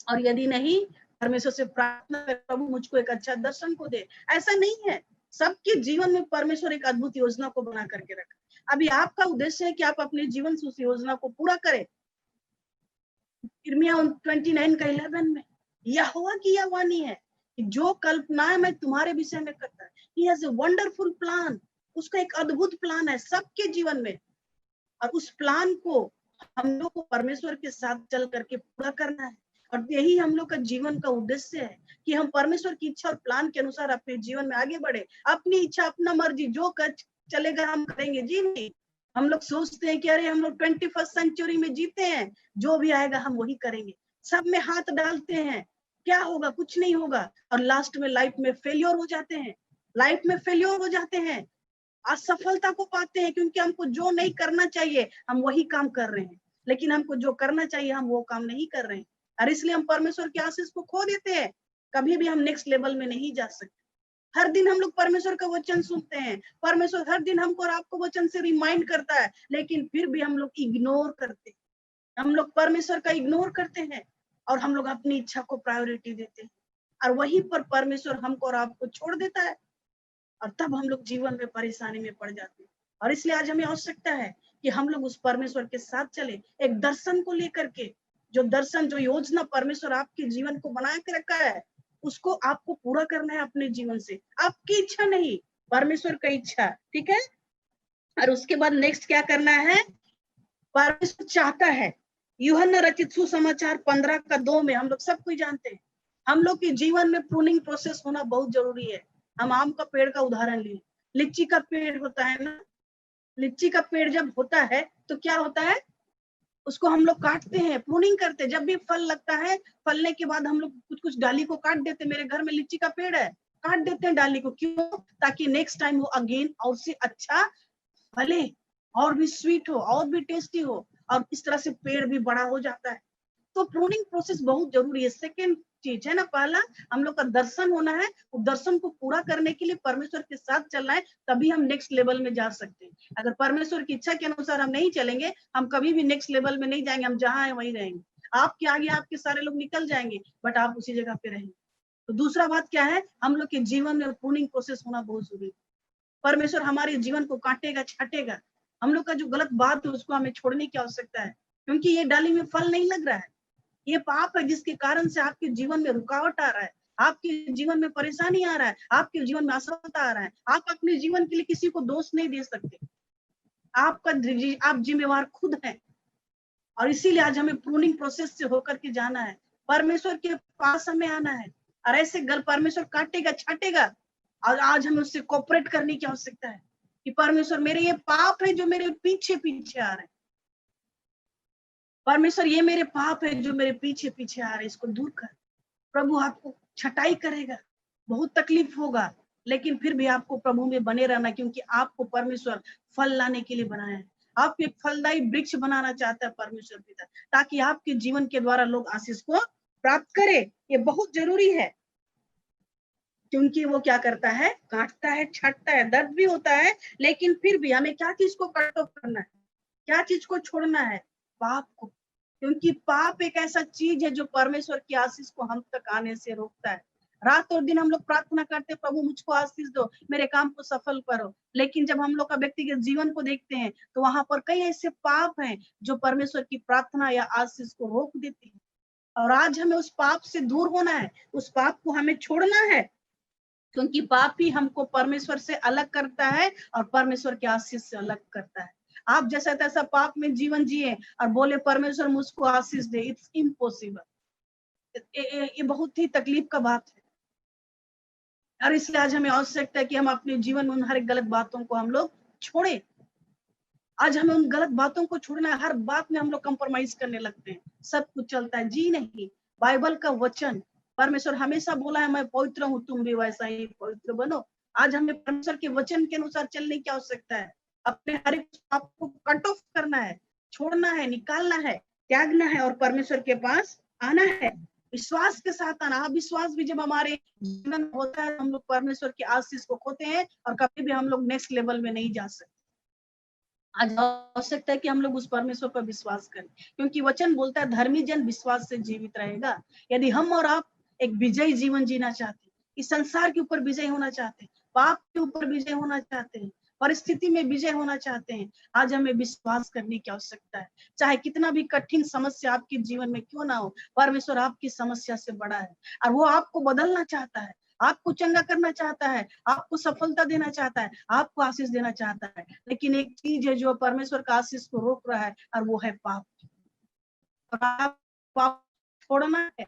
और यदि नहीं, परमेश्वर से प्रार्थना कर, प्रभु मुझको एक अच्छा दर्शन को दे। ऐसा नहीं है, सबके जीवन में परमेश्वर एक अद्भुत योजना को बना करके रखा। अभी आपका उद्देश्य है कि आप अपने जीवन से उस योजना को पूरा करें। यिर्मयाह 29:11 में यहोवा की यह वाणी है कि जो कल्पनाएं मैं तुम्हारे विषय में करता है, he has a wonderful plan. उसका एक अद्भुत प्लान है सबके जीवन में, और उस प्लान को हम लोग को परमेश्वर के साथ चल करके पूरा करना है। और यही हम लोग का जीवन का उद्देश्य है कि हम परमेश्वर की इच्छा और प्लान के अनुसार अपने जीवन में आगे बढ़े। अपनी इच्छा, अपना मर्जी जो कर चलेगा हम करेंगे। जी नहीं, हम लोग सोचते हैं कि अरे हम लोग 21st सेंचुरी में जीते हैं, जो भी आएगा हम वही करेंगे, सब में हाथ डालते हैं, क्या होगा? कुछ नहीं होगा। और लास्ट में लाइफ में फेलियर हो जाते हैं, लाइफ में फेलियर हो जाते हैं, असफलता को पाते हैं, क्योंकि हमको जो नहीं करना चाहिए हम वही काम कर रहे हैं, लेकिन हमको जो करना चाहिए हम वो काम नहीं कर रहे हैं। और इसलिए हम परमेश्वर के आशीष को खो देते हैं, कभी भी हम नेक्स्ट लेवल में नहीं जा सकते। हर दिन हम लोग परमेश्वर का वचन सुनते हैं, परमेश्वर हर दिन हमको और आपको वचन से रिमाइंड करता है, लेकिन फिर भी हम लोग इग्नोर करते हैं। हम लोग परमेश्वर का इग्नोर करते हैं और हम लोग अपनी इच्छा को प्रायोरिटी देते हैं, और वहीं पर परमेश्वर हमको और आपको छोड़ देता है, और तब हम लोग जीवन में परेशानी में पड़ जाते हैं। और इसलिए आज हमें आवश्यकता है कि हम लोग उस परमेश्वर के साथ चले, एक दर्शन को लेकर के। जो दर्शन, जो योजना परमेश्वर आपके जीवन को बना के रखा है, उसको आपको पूरा करना है अपने जीवन से। आपकी इच्छा नहीं, परमेश्वर का इच्छा। ठीक है, और उसके बाद नेक्स्ट क्या करना है? परमेश्वर चाहता है, यूहन्ना रचित सुसमाचार 15:2 में हम लोग सब कुछ जानते हैं, हम लोग के जीवन में प्रूनिंग प्रोसेस होना बहुत जरूरी है। हम आम का पेड़ का उदाहरण लें, लीची का पेड़ होता है ना, लीची का पेड़ जब होता है तो क्या होता है? उसको हम लोग काटते हैं, प्रूनिंग करते हैं। जब भी फल लगता है, फलने के बाद हम लोग कुछ कुछ डाली को काट देते हैं। मेरे घर में लीची का पेड़ है, काट देते हैं डाली को। क्यों? ताकि नेक्स्ट टाइम वो अगेन और से अच्छा फले, और भी स्वीट हो, और भी टेस्टी हो, और इस तरह से पेड़ भी बड़ा हो जाता है। तो प्रूनिंग प्रोसेस बहुत जरूरी है। सेकेंड चीज है ना, पहला हम लोग का दर्शन होना है, वो दर्शन को पूरा करने के लिए परमेश्वर के साथ चलना है, तभी हम नेक्स्ट लेवल में जा सकते हैं। अगर परमेश्वर की इच्छा के अनुसार हम नहीं चलेंगे, हम कभी भी नेक्स्ट लेवल में नहीं जाएंगे, हम जहाँ है वहीं रहेंगे। आपके आगे आपके सारे लोग निकल जाएंगे, बट आप उसी जगह पे रहेंगे। तो दूसरा बात क्या है? हम लोग के जीवन में प्रूनिंग प्रोसेस होना बहुत जरूरी है। परमेश्वर हमारे जीवन को काटेगा, छाटेगा। हम लोग का जो गलत बात है उसको हमें छोड़ने की आवश्यकता है, क्योंकि ये डाली में फल नहीं लग रहा है। ये पाप है जिसके कारण से आपके जीवन में रुकावट आ रहा है, आपके जीवन में परेशानी आ रहा है, आपके जीवन में असफलता आ रहा है। आप अपने जीवन के लिए किसी को दोष नहीं दे सकते, आप जिम्मेवार खुद हैं। और इसीलिए आज हमें प्रूनिंग प्रोसेस से होकर के जाना है, परमेश्वर के पास हमें आना है। और ऐसे गल परमेश्वर काटेगा, छाटेगा। और आज हमें उससे कोऑपरेट करने की आवश्यकता है कि परमेश्वर मेरे ये पाप है जो मेरे पीछे पीछे आ रहे हैं, परमेश्वर ये मेरे पाप है जो मेरे पीछे पीछे आ रहे हैं, इसको दूर कर। प्रभु आपको छटाई करेगा, बहुत तकलीफ होगा, लेकिन फिर भी आपको प्रभु में बने रहना, क्योंकि आपको परमेश्वर फल लाने के लिए बनाया है। आपको एक फलदायी वृक्ष बनाना चाहता है परमेश्वर पिता, ताकि आपके जीवन के द्वारा लोग आशीष को प्राप्त करे। ये बहुत जरूरी है, क्योंकि वो क्या करता है, काटता है, छाटता है, दर्द भी होता है, लेकिन फिर भी हमें क्या चीज को कट ऑफ करना है, क्या चीज को छोड़ना है, पाप को। क्योंकि पाप एक ऐसा चीज है जो परमेश्वर की आशीष को हम तक आने से रोकता है। रात और दिन हम लोग प्रार्थना करते, प्रभु मुझको आशीष दो, मेरे काम को सफल करो, लेकिन जब हम लोग का व्यक्तिगत जीवन को देखते हैं तो वहां पर कई ऐसे पाप हैं जो परमेश्वर की प्रार्थना या आशीष को रोक देती है। और आज हमें उस पाप से दूर होना है, उस पाप को हमें छोड़ना है, क्योंकि पाप ही हमको परमेश्वर से अलग करता है और परमेश्वर के आशीष से अलग करता है। आप जैसा तैसा पाप में जीवन जिए और बोले परमेश्वर मुझको आशीष दे, इट्स इम्पॉसिबल। ये बहुत ही तकलीफ का बात है। और इसलिए आज हमें आवश्यकता है कि हम अपने जीवन में उन हर गलत बातों को हम लोग छोड़े। आज हमें उन गलत बातों को छोड़ना है। हर बात में हम लोग कंप्रोमाइज करने लगते हैं, सब कुछ चलता है, जी नहीं। बाइबल का वचन, परमेश्वर हमेशा बोला है मैं पवित्र हूँ, तुम भी वैसा ही पवित्र बनो। आज हमें परमेश्वर के वचन के अनुसार चलने की आवश्यकता है। अपने हर एक पाप को कट ऑफ करना है, छोड़ना है, निकालना है, त्यागना है और परमेश्वर के पास आना है, विश्वास के साथ आना। विश्वास भी जब हमारे जीवन में होता है, हम लोग परमेश्वर की आशीष को खोते हैं और कभी भी हम लोग नेक्स्ट लेवल में नहीं जा सकते। आज आवश्यकता है कि हम लोग उस परमेश्वर पर विश्वास करें, क्योंकि वचन बोलता है धर्मी जन विश्वास से जीवित रहेगा। यदि हम और आप एक विजयी जीवन जीना चाहते हैं, इस संसार के ऊपर विजय होना चाहते हैं, पाप के ऊपर विजय होना चाहते हैं, परिस्थिति में विजय होना चाहते हैं, आज हमें विश्वास करने की आवश्यकता है। चाहे कितना भी कठिन समस्या आपके जीवन में क्यों ना हो, परमेश्वर आपकी समस्या से बड़ा है और वो आपको बदलना चाहता है, आपको चंगा करना चाहता है, आपको सफलता देना चाहता है, आपको आशीष देना चाहता है। लेकिन एक चीज है जो परमेश्वर का आशीष को रोक रहा है, और वो है पाप। और पाप छोड़ना है,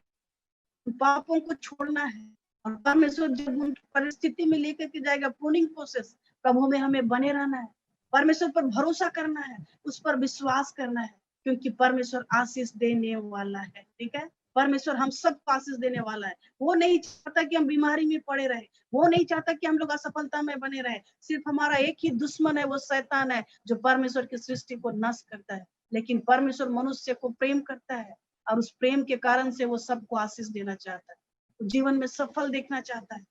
पापों को छोड़ना है, और परमेश्वर जब उन परिस्थिति में लेकर के जाएगा, प्रूनिंग प्रोसेस, प्रभु में हमें बने रहना है, परमेश्वर पर भरोसा करना है, उस पर विश्वास करना है, क्योंकि परमेश्वर आशीष देने वाला है। ठीक है, परमेश्वर हम सबको आशीष देने वाला है। वो नहीं चाहता कि हम बीमारी में पड़े रहे, वो नहीं चाहता कि हम लोग असफलता में बने रहे। सिर्फ हमारा एक ही दुश्मन है, वो शैतान है, जो परमेश्वर की सृष्टि को नष्ट करता है। लेकिन परमेश्वर मनुष्य को प्रेम करता है, और उस प्रेम के कारण से वो सबको आशीष देना चाहता है, जीवन में सफल देखना चाहता है।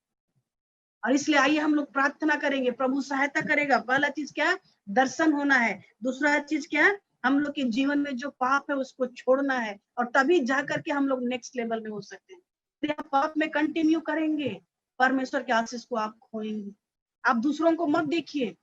और इसलिए आइए हम लोग प्रार्थना करेंगे, प्रभु सहायता करेगा। पहला चीज क्या, दर्शन होना है। दूसरा चीज क्या, हम लोग के जीवन में जो पाप है उसको छोड़ना है, और तभी जाकर के हम लोग नेक्स्ट लेवल में हो सकते हैं। यदि आप पाप में कंटिन्यू करेंगे, परमेश्वर के आशीष को आप खोएंगे। आप दूसरों को मत देखिए,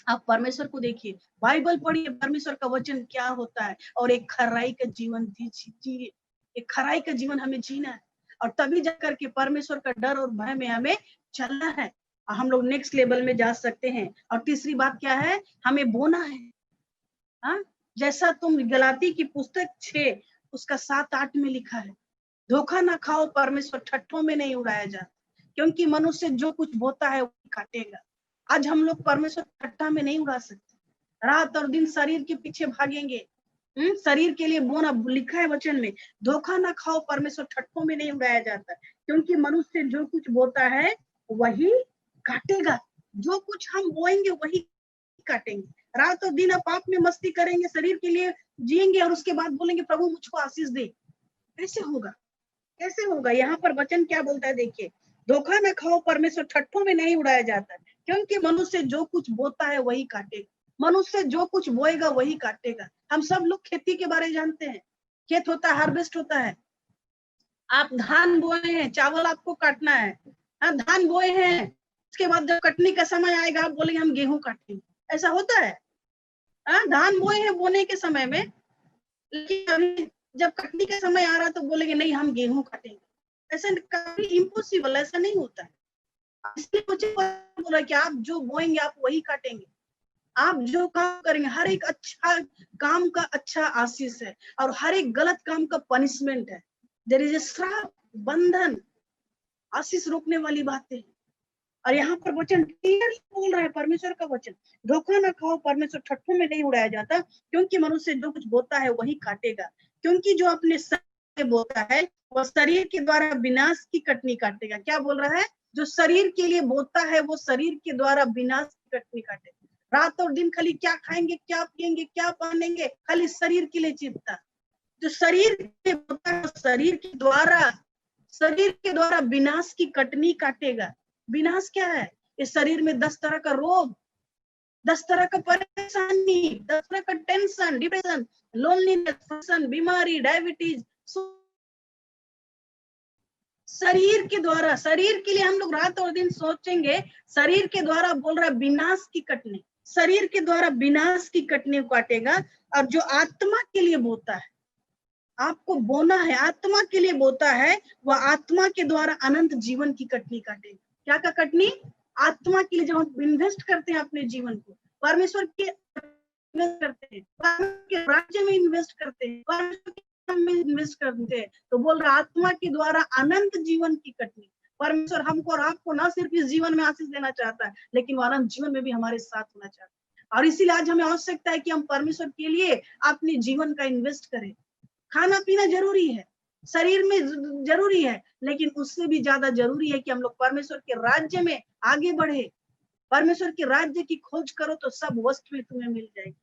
आप परमेश्वर को देखिए, बाइबल पढ़िए, परमेश्वर का वचन क्या होता है, और एक खराई का जीवन जिए, एक खराई का जीवन हमें जीना है, और तभी जाकर के परमेश्वर का डर और भय में हमें चलना है, और हम लोग नेक्स्ट लेवल में जा सकते हैं। और तीसरी बात क्या है, हमें बोना है। हाँ, जैसा तुम गलाती की पुस्तक 6 उसका 7-8 में लिखा है, धोखा ना खाओ, परमेश्वर ठट्ठों में नहीं उड़ाया जाता, क्योंकि मनुष्य जो कुछ बोता है वो काटेगा। आज हम लोग परमेश्वर ठट्ठा में नहीं उड़ा सकते। रात और दिन शरीर के पीछे भागेंगे, शरीर के लिए बोना लिखा है वचन में, धोखा ना खाओ, परमेश्वर ठट्ठों में नहीं उड़ाया जाता, क्योंकि मनुष्य जो कुछ बोता है वही काटेगा। जो कुछ हम बोएंगे वही काटेंगे। रात और दिन आप पाप में मस्ती करेंगे, शरीर के लिए जिएंगे, और उसके बाद बोलेंगे प्रभु मुझको आशीष दे। कैसे होगा, कैसे होगा? यहाँ पर वचन क्या बोलता है, देखिए, धोखा न खाओ, परमेश्वर ठट्ठों में नहीं उड़ाया जाता, क्योंकि मनुष्य जो कुछ बोता है वही काटेगा। मनुष्य जो कुछ बोएगा वही काटेगा। हम सब लोग खेती के बारे में जानते हैं, खेत होता है, हार्वेस्ट होता है। आप धान बोए हैं, चावल आपको काटना है। हाँ, धान बोए हैं, उसके बाद जब कटने का समय आएगा आप बोलेंगे हम गेहूं काटेंगे, ऐसा होता है? हाँ, धान बोए हैं बोने के समय में, लेकिन अभी जब कटने का समय आ रहा तो बोलेंगे नहीं हम गेहूं काटेंगे। ऐसा कभी इम्पॉसिबल, ऐसा नहीं होता है। इसलिए मुझे बोला कि आप जो बोएंगे आप वही काटेंगे। आप जो काम करेंगे, हर एक अच्छा काम का अच्छा आशीष है, और हर एक गलत काम का पनिशमेंट है। देयर इज ए श्राप, बंधन। आशीष रोकने वाली बातें। और यहाँ पर वचन क्लियरली बोल रहा है, परमेश्वर का वचन, धोखा ना खाओ, परमेश्वर ठट्ठों में नहीं उड़ाया जाता, क्योंकि मनुष्य जो कुछ बोता है वही काटेगा। क्योंकि जो अपने शरीर में बोता है वह शरीर के द्वारा विनाश की कटनी काटेगा। क्या बोल रहा है? जो शरीर के लिए बोता है वो शरीर के द्वारा विनाश की कटनी काटेगा। रात और दिन खाली क्या खाएंगे, क्या पिएंगे, क्या पहनेंगे, खाली शरीर के लिए चिंता। जो शरीर के बोता है शरीर के द्वारा विनाश की कटनी काटेगा। विनाश क्या है? इस शरीर में 10 तरह का रोग, 10 तरह का परेशानी, 10 तरह का टेंशन, डिप्रेशन, लोनलीनेस, बीमारी, डायबिटीज, शरीर के द्वारा, शरीर के लिए हम लोग रात और दिन सोचेंगे, शरीर के द्वारा बोल रहा है विनाश की कटनी, शरीर के द्वारा विनाश की कटनी काटेगा। और जो आत्मा के लिए बोता है, आपको बोना है, आत्मा के लिए बोता है, वह आत्मा के द्वारा अनंत जीवन की कटनी काटेगा। क्या का कटनी? आत्मा के लिए जब हम इन्वेस्ट करते हैं अपने जीवन को, परमेश्वर के इन्वेस्ट करते हैं, परमेश्वर के राज्य में इन्वेस्ट करते हैं, परमेश्वर के काम में इन्वेस्ट करते हैं, तो बोल रहा आत्मा के द्वारा अनंत जीवन की कटनी। परमेश्वर हमको और आपको ना सिर्फ इस जीवन में आशीष देना चाहता है, लेकिन वो अनंत जीवन में भी हमारे साथ होना चाहता है। और इसीलिए आज हमें आवश्यकता है कि हम परमेश्वर के लिए अपने जीवन का इन्वेस्ट करें। खाना पीना जरूरी है, शरीर में जरूरी है, लेकिन उससे भी ज्यादा जरूरी है कि हम लोग परमेश्वर के राज्य में आगे बढ़े। परमेश्वर के राज्य की खोज करो तो सब वस्तु तुम्हें मिल जाएगी।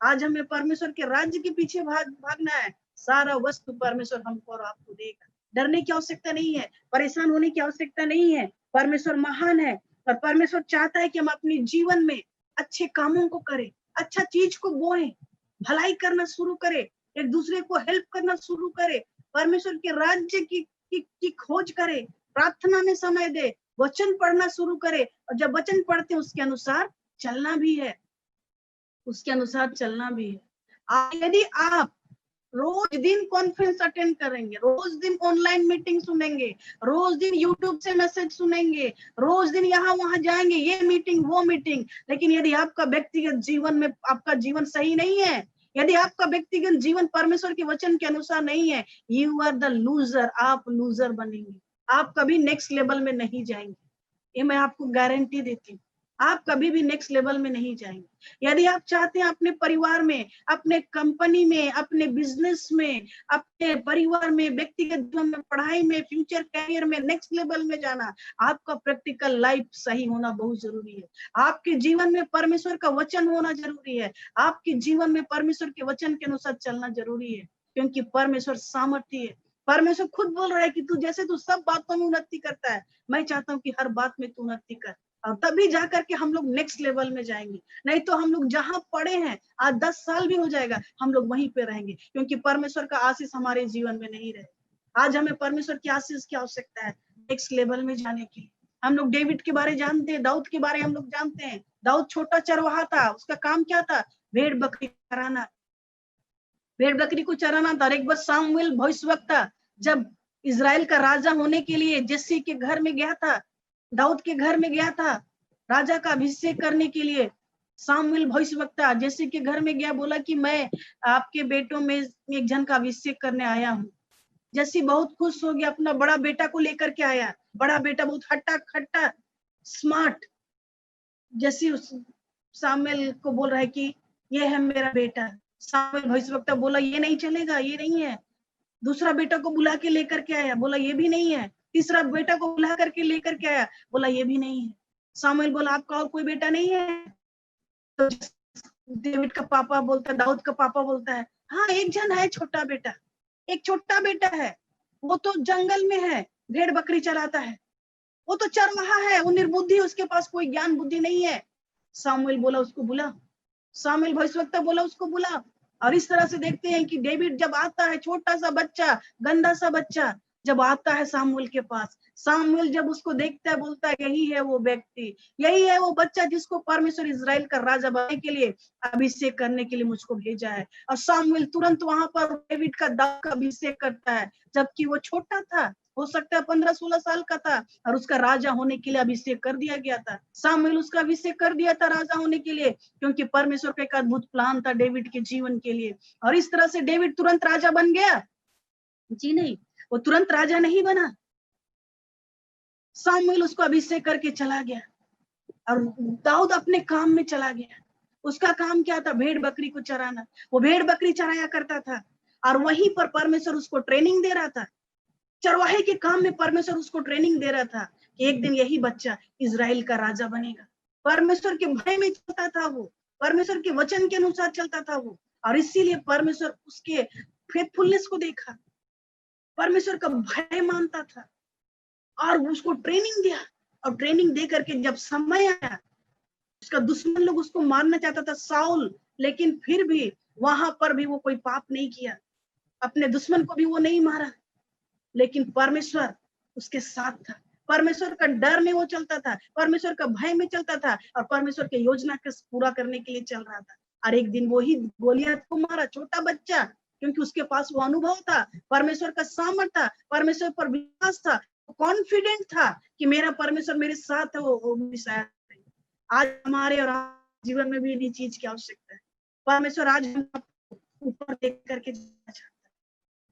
आज हमें परमेश्वर के राज्य के पीछे भागना है, सारा वस्तु परमेश्वर हमको और आपको देगा। डरने की आवश्यकता नहीं है, परेशान होने की आवश्यकता नहीं है। परमेश्वर महान है और परमेश्वर चाहता है कि हम अपने जीवन में अच्छे कामों को करें, अच्छा चीज को बोएं, भलाई करना शुरू करें, एक दूसरे को हेल्प करना शुरू करे, परमेश्वर के राज्य की खोज करे, प्रार्थना में समय दे, वचन पढ़ना शुरू करे। और जब वचन पढ़ते हैं उसके अनुसार चलना भी है, उसके अनुसार चलना भी है। यदि आप रोज दिन कॉन्फ्रेंस अटेंड करेंगे, रोज दिन ऑनलाइन मीटिंग सुनेंगे, रोज दिन यूट्यूब से मैसेज सुनेंगे, रोज दिन यहाँ वहां जाएंगे, ये मीटिंग वो मीटिंग, लेकिन यदि आपका व्यक्तिगत जीवन में आपका जीवन सही नहीं है, यदि आपका व्यक्तिगत जीवन परमेश्वर के वचन के अनुसार नहीं है, यू आर द लूजर, आप लूजर बनेंगे, आप कभी नेक्स्ट लेवल में नहीं जाएंगे। ये मैं आपको गारंटी देती हूँ, आप कभी भी नेक्स्ट लेवल में नहीं जाएंगे। यदि आप चाहते हैं अपने परिवार में, अपने कंपनी में, अपने बिजनेस में, अपने परिवार में, व्यक्तिगत जीवन में, पढ़ाई में, फ्यूचर कैरियर में नेक्स्ट लेवल में जाना, आपका प्रैक्टिकल लाइफ सही होना बहुत जरूरी है। आपके जीवन में परमेश्वर का वचन होना जरूरी है, आपके जीवन में परमेश्वर के वचन के अनुसार चलना जरूरी है, क्योंकि परमेश्वर सामर्थ्य है। परमेश्वर खुद बोल रहा है कि तू सब बातों में उन्नति करता है, मैं चाहता हूँ कि हर बात में तू उन्नति कर, और तभी जाकर के हम लोग नेक्स्ट लेवल में जाएंगे। नहीं तो हम लोग जहां पड़े हैं, आज 10 साल भी हो जाएगा, हम लोग वहीं पे रहेंगे, क्योंकि परमेश्वर का आशीष हमारे जीवन में नहीं रहे। आज हमें परमेश्वर की आशीष की आवश्यकता है नेक्स्ट लेवल में जाने के लिए। हम लोग डेविड के बारे जानते हैं, दाऊद के बारे हम लोग जानते हैं। दाऊद छोटा चरवाहा था, उसका काम क्या था? भेड़ बकरी चराना, भेड़ बकरी को चराना था। एक बार सामुएल भविष्यवक्ता जब इजराइल का राजा होने के लिए जेसी के घर में गया था, दाऊद के घर में गया था राजा का अभिषेक करने के लिए, सामुएल भविष्यवक्ता जेसी के घर में गया, बोला कि मैं आपके बेटों में एक जन का अभिषेक करने आया हूँ। जेसी बहुत खुश हो गया, अपना बड़ा बेटा को लेकर के आया। बड़ा बेटा बहुत हट्टा खट्टा स्मार्ट। जेसी सामुएल को बोल रहा है कि ये है मेरा बेटा। सामुएल भविष्यवक्ता बोला ये नहीं चलेगा, ये नहीं है। दूसरा बेटा को बुला के लेकर के आया, बोला ये भी नहीं है। तीसरा बेटा को बुला करके लेकर के आया, बोला ये भी नहीं है। सामुएल बोला आपका और कोई बेटा नहीं है? तो डेविड का पापा बोलता है, दाऊद का पापा बोलता है, हाँ एक जन है, छोटा बेटा, एक छोटा बेटा है, वो तो जंगल में है, भेड़ बकरी चराता है, वो तो चरवाहा है, वो निर्बुद्धि, उसके पास कोई ज्ञान बुद्धि नहीं है। सामुएल बोला उसको बुला, सामुएल भविष्यवक्ता बोला उसको बुला। और इस तरह से देखते हैं कि डेविड जब आता है, छोटा सा बच्चा, गंदा सा बच्चा जब आता है सामुएल के पास, सामुएल जब उसको देखता है बोलता है यही है वो व्यक्ति, यही है वो बच्चा जिसको परमेश्वर इजराइल का राजा बनने के लिए, अभिषेक करने के लिए मुझको भेजा है। और सामुएल तुरंत वहां पर डेविड का दाऊद का अभिषेक करता है, जबकि वो छोटा था, हो सकता है 15-16 साल का था, और उसका राजा होने के लिए अभिषेक कर दिया गया था। सामुएल उसका अभिषेक कर दिया था राजा होने के लिए, क्योंकि परमेश्वर का एक अद्भुत प्लान था डेविड के जीवन के लिए। और इस तरह से डेविड तुरंत राजा बन गया? जी नहीं, वो तुरंत राजा नहीं बना। सामुएल उसको अभिषेक करके चला गया और दाऊद अपने काम में चला गया। उसका काम क्या था? भेड़ बकरी को चराना। वो भेड़ बकरी चराया करता था और वहीं पर परमेश्वर उसको ट्रेनिंग दे रहा था। चरवाहे के काम में परमेश्वर उसको ट्रेनिंग दे रहा था कि एक दिन यही बच्चा इज़राइल का राजा बनेगा। परमेश्वर के भय में चलता था वो, परमेश्वर के वचन के अनुसार चलता था वो, और इसीलिए परमेश्वर उसके फेथफुलनेस को देखा, परमेश्वर का भय मानता था और उसको ट्रेनिंग दिया। और ट्रेनिंग दे करके जब समय आया, उसका दुश्मन लोग उसको मारना चाहता था, साउल, लेकिन फिर भी वहां पर भी वो कोई पाप नहीं किया, अपने दुश्मन को भी वो नहीं मारा, लेकिन परमेश्वर उसके साथ था। परमेश्वर का डर में वो चलता था, परमेश्वर का भय में चलता था और परमेश्वर के योजना को पूरा करने के लिए चल रहा था। और एक दिन वो ही गोलियत को मारा, छोटा बच्चा, क्योंकि उसके पास वो अनुभव था, परमेश्वर का सामर्थ था, परमेश्वर पर विश्वास था, कॉन्फिडेंट था कि मेरा परमेश्वर मेरे साथ है, वो भी शायद। आज हमारे और आपके जीवन में भी इन्हीं चीज की आवश्यकता है। परमेश्वर आज हम ऊपर देख करके जाना चाहता है।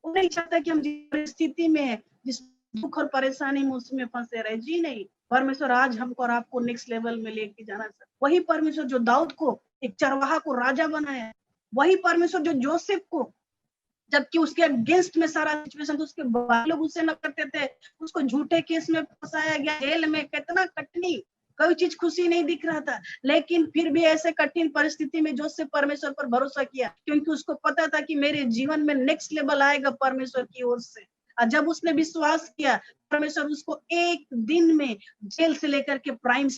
वो नहीं चाहता कि हम जिस परिस्थिति में है, जिस दुख और परेशानी में उसमें फंसे रहे, जी नहीं। परमेश्वर आज हमको और आपको नेक्स्ट लेवल में लेके जाना चाहता। वही परमेश्वर जो दाऊद को, एक चरवाहा को राजा बनाया, वही परमेश्वर जो जोसेफ को, जबकि उसके अगेंस्ट में सारा सिचुएशन, तो उसके लोग उससे न करते थे, उसको झूठे केस में फंसाया गया, जेल में, कितना कठिनी, कोई चीज खुशी नहीं दिख रहा था, लेकिन फिर भी ऐसे कठिन परिस्थिति में जोसेफ परमेश्वर पर भरोसा किया, क्योंकि उसको पता था कि मेरे जीवन में नेक्स्ट लेवल आएगा परमेश्वर की ओर से। और जब उसने विश्वास किया, परमेश्वर उसको एक दिन में जेल से लेकर के प्राइम,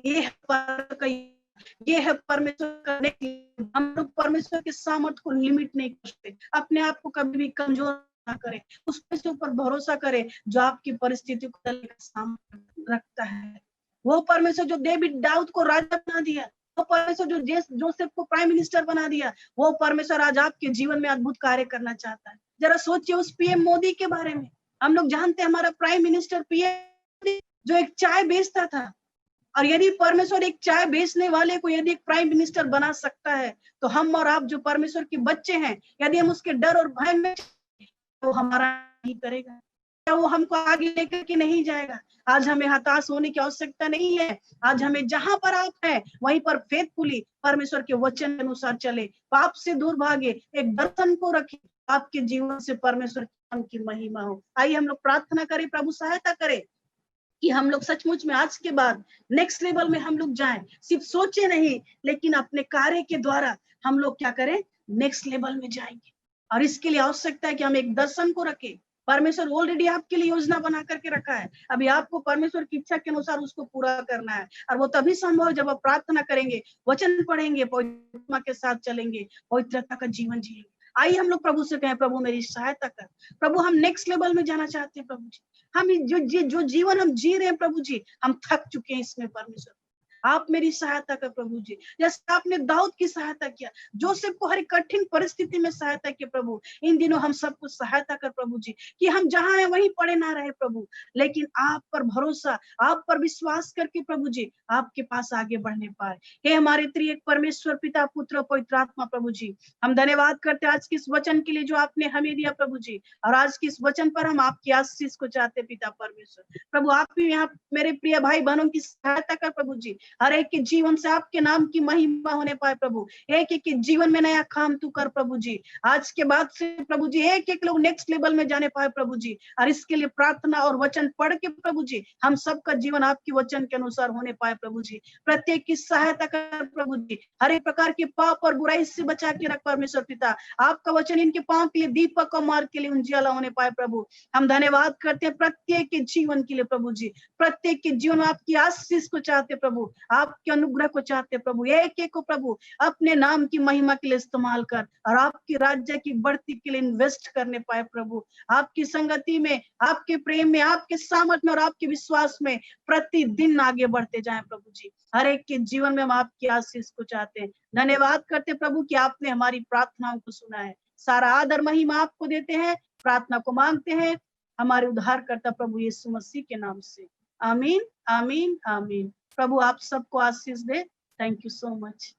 ये है परमेश्वर करने की। हम लोग परमेश्वर के सामर्थ को लिमिट नहीं करते, अपने आप को कभी भी कमजोर ना करें, उस पर भरोसा करें जो आपकी परिस्थिति को सामर्थ्य रखता है। वो परमेश्वर जो डेविड दाऊद को राजा बना दिया, वो परमेश्वर जो जोसेफ को प्राइम मिनिस्टर बना दिया, वो परमेश्वर आज आपके जीवन में अद्भुत कार्य करना चाहता है। जरा सोचिए उस पीएम मोदी के बारे में। हम लोग जानते हैं हमारा प्राइम मिनिस्टर पीएम जो एक चाय बेचता था, और यदि परमेश्वर एक चाय बेचने वाले को यदि एक प्राइम मिनिस्टर बना सकता है, तो हम और आप जो परमेश्वर के बच्चे हैं, यदि हम उसके डर और भय में, तो हमारा नहीं करेगा, क्या वो हमको आगे लेकर के नहीं जाएगा। आज हमें हताश होने की आवश्यकता नहीं है। आज हमें जहां पर आप हैं वहीं पर फेथफुली परमेश्वर के वचन के अनुसार चले, पाप से दूर भागे, एक दर्शन को रखें, आपके जीवन से परमेश्वर के नाम की महिमा हो। आइए हम लोग प्रार्थना करें, प्रभु सहायता करे कि हम लोग सचमुच में आज के बाद नेक्स्ट लेवल में हम लोग जाएं, सिर्फ सोचे नहीं, लेकिन अपने कार्य के द्वारा हम लोग क्या करें, नेक्स्ट लेवल में जाएंगे। और इसके लिए आवश्यकता है कि हम एक दर्शन को रखें। परमेश्वर ऑलरेडी आपके लिए योजना बना करके रखा है, अभी आपको परमेश्वर की इच्छा के अनुसार उसको पूरा करना है। और वो तभी संभव जब आप प्रार्थना करेंगे, वचन पढ़ेंगे, पवित्रता के साथ चलेंगे, पवित्रता का जीवन जिएंगे। आइए हम लोग प्रभु से कहें, प्रभु मेरी सहायता कर, प्रभु हम नेक्स्ट लेवल में जाना चाहते हैं। प्रभु जी, हम जो जीवन हम जी रहे हैं प्रभु जी, हम थक चुके हैं इसमें। परमेश्वर आप मेरी सहायता कर प्रभु जी, जैसे आपने दाऊद की सहायता किया, जोसेफ को हर कठिन परिस्थिति में सहायता किया प्रभु, इन दिनों हम सबको सहायता कर प्रभु जी, कि हम जहां हैं वहीं पड़े ना रहे प्रभु, लेकिन आप पर भरोसा, आप पर विश्वास करके प्रभु जी आपके पास आगे बढ़ने पाए। हे हमारे त्रिएक परमेश्वर पिता, पुत्र, पवित्र आत्मा प्रभु जी, हम धन्यवाद करते आज के इस वचन के लिए जो आपने हमें दिया प्रभु जी, और आज के इस वचन पर हम आपकी आशीष को चाहते पिता परमेश्वर। प्रभु आप भी यहाँ मेरे प्रिय भाई बहनों की सहायता कर प्रभु जी, हर एक के जीवन से आपके नाम की महिमा होने पाए प्रभु, एक एक के जीवन में नया काम तू कर प्रभु जी। आज के बाद से प्रभु जी एक एक लोग नेक्स्ट लेवल में जाने पाए प्रभु जी, और इसके लिए प्रार्थना और वचन पढ़ के प्रभु जी हम सबका जीवन आपके वचन के अनुसार होने पाए प्रभु जी। प्रत्येक की सहायता कर प्रभु जी, हर एक प्रकार के पाप और बुराई से बचा के रख परमेश्वर पिता, आपका वचन इनके पांव के लिए दीपक और मार्ग के लिए उजियाला होने पाए प्रभु। हम धन्यवाद करते हैं प्रत्येक के जीवन के लिए प्रभु जी, प्रत्येक के जीवन में आपकी आशीष को चाहते प्रभु, आपके अनुग्रह को चाहते प्रभु, एक एक को प्रभु अपने नाम की महिमा के लिए इस्तेमाल कर, और आपके राज्य की बढ़ती के लिए इन्वेस्ट करने पाए प्रभु, आपकी संगति में, आपके प्रेम में, आपके सामर्थ में और आपके विश्वास में प्रतिदिन आगे बढ़ते जाएं प्रभु जी। हर एक के जीवन में हम आपकी आशीष को चाहते हैं। धन्यवाद करते प्रभु कि आपने हमारी प्रार्थनाओं को सुना है। सारा आदर महिमा आपको देते हैं, प्रार्थना को मांगते हैं हमारे उद्धारकर्ता प्रभु यीशु मसीह के नाम से, आमीन आमीन आमीन। प्रभु आप सबको आशीष दे। Thank you so much.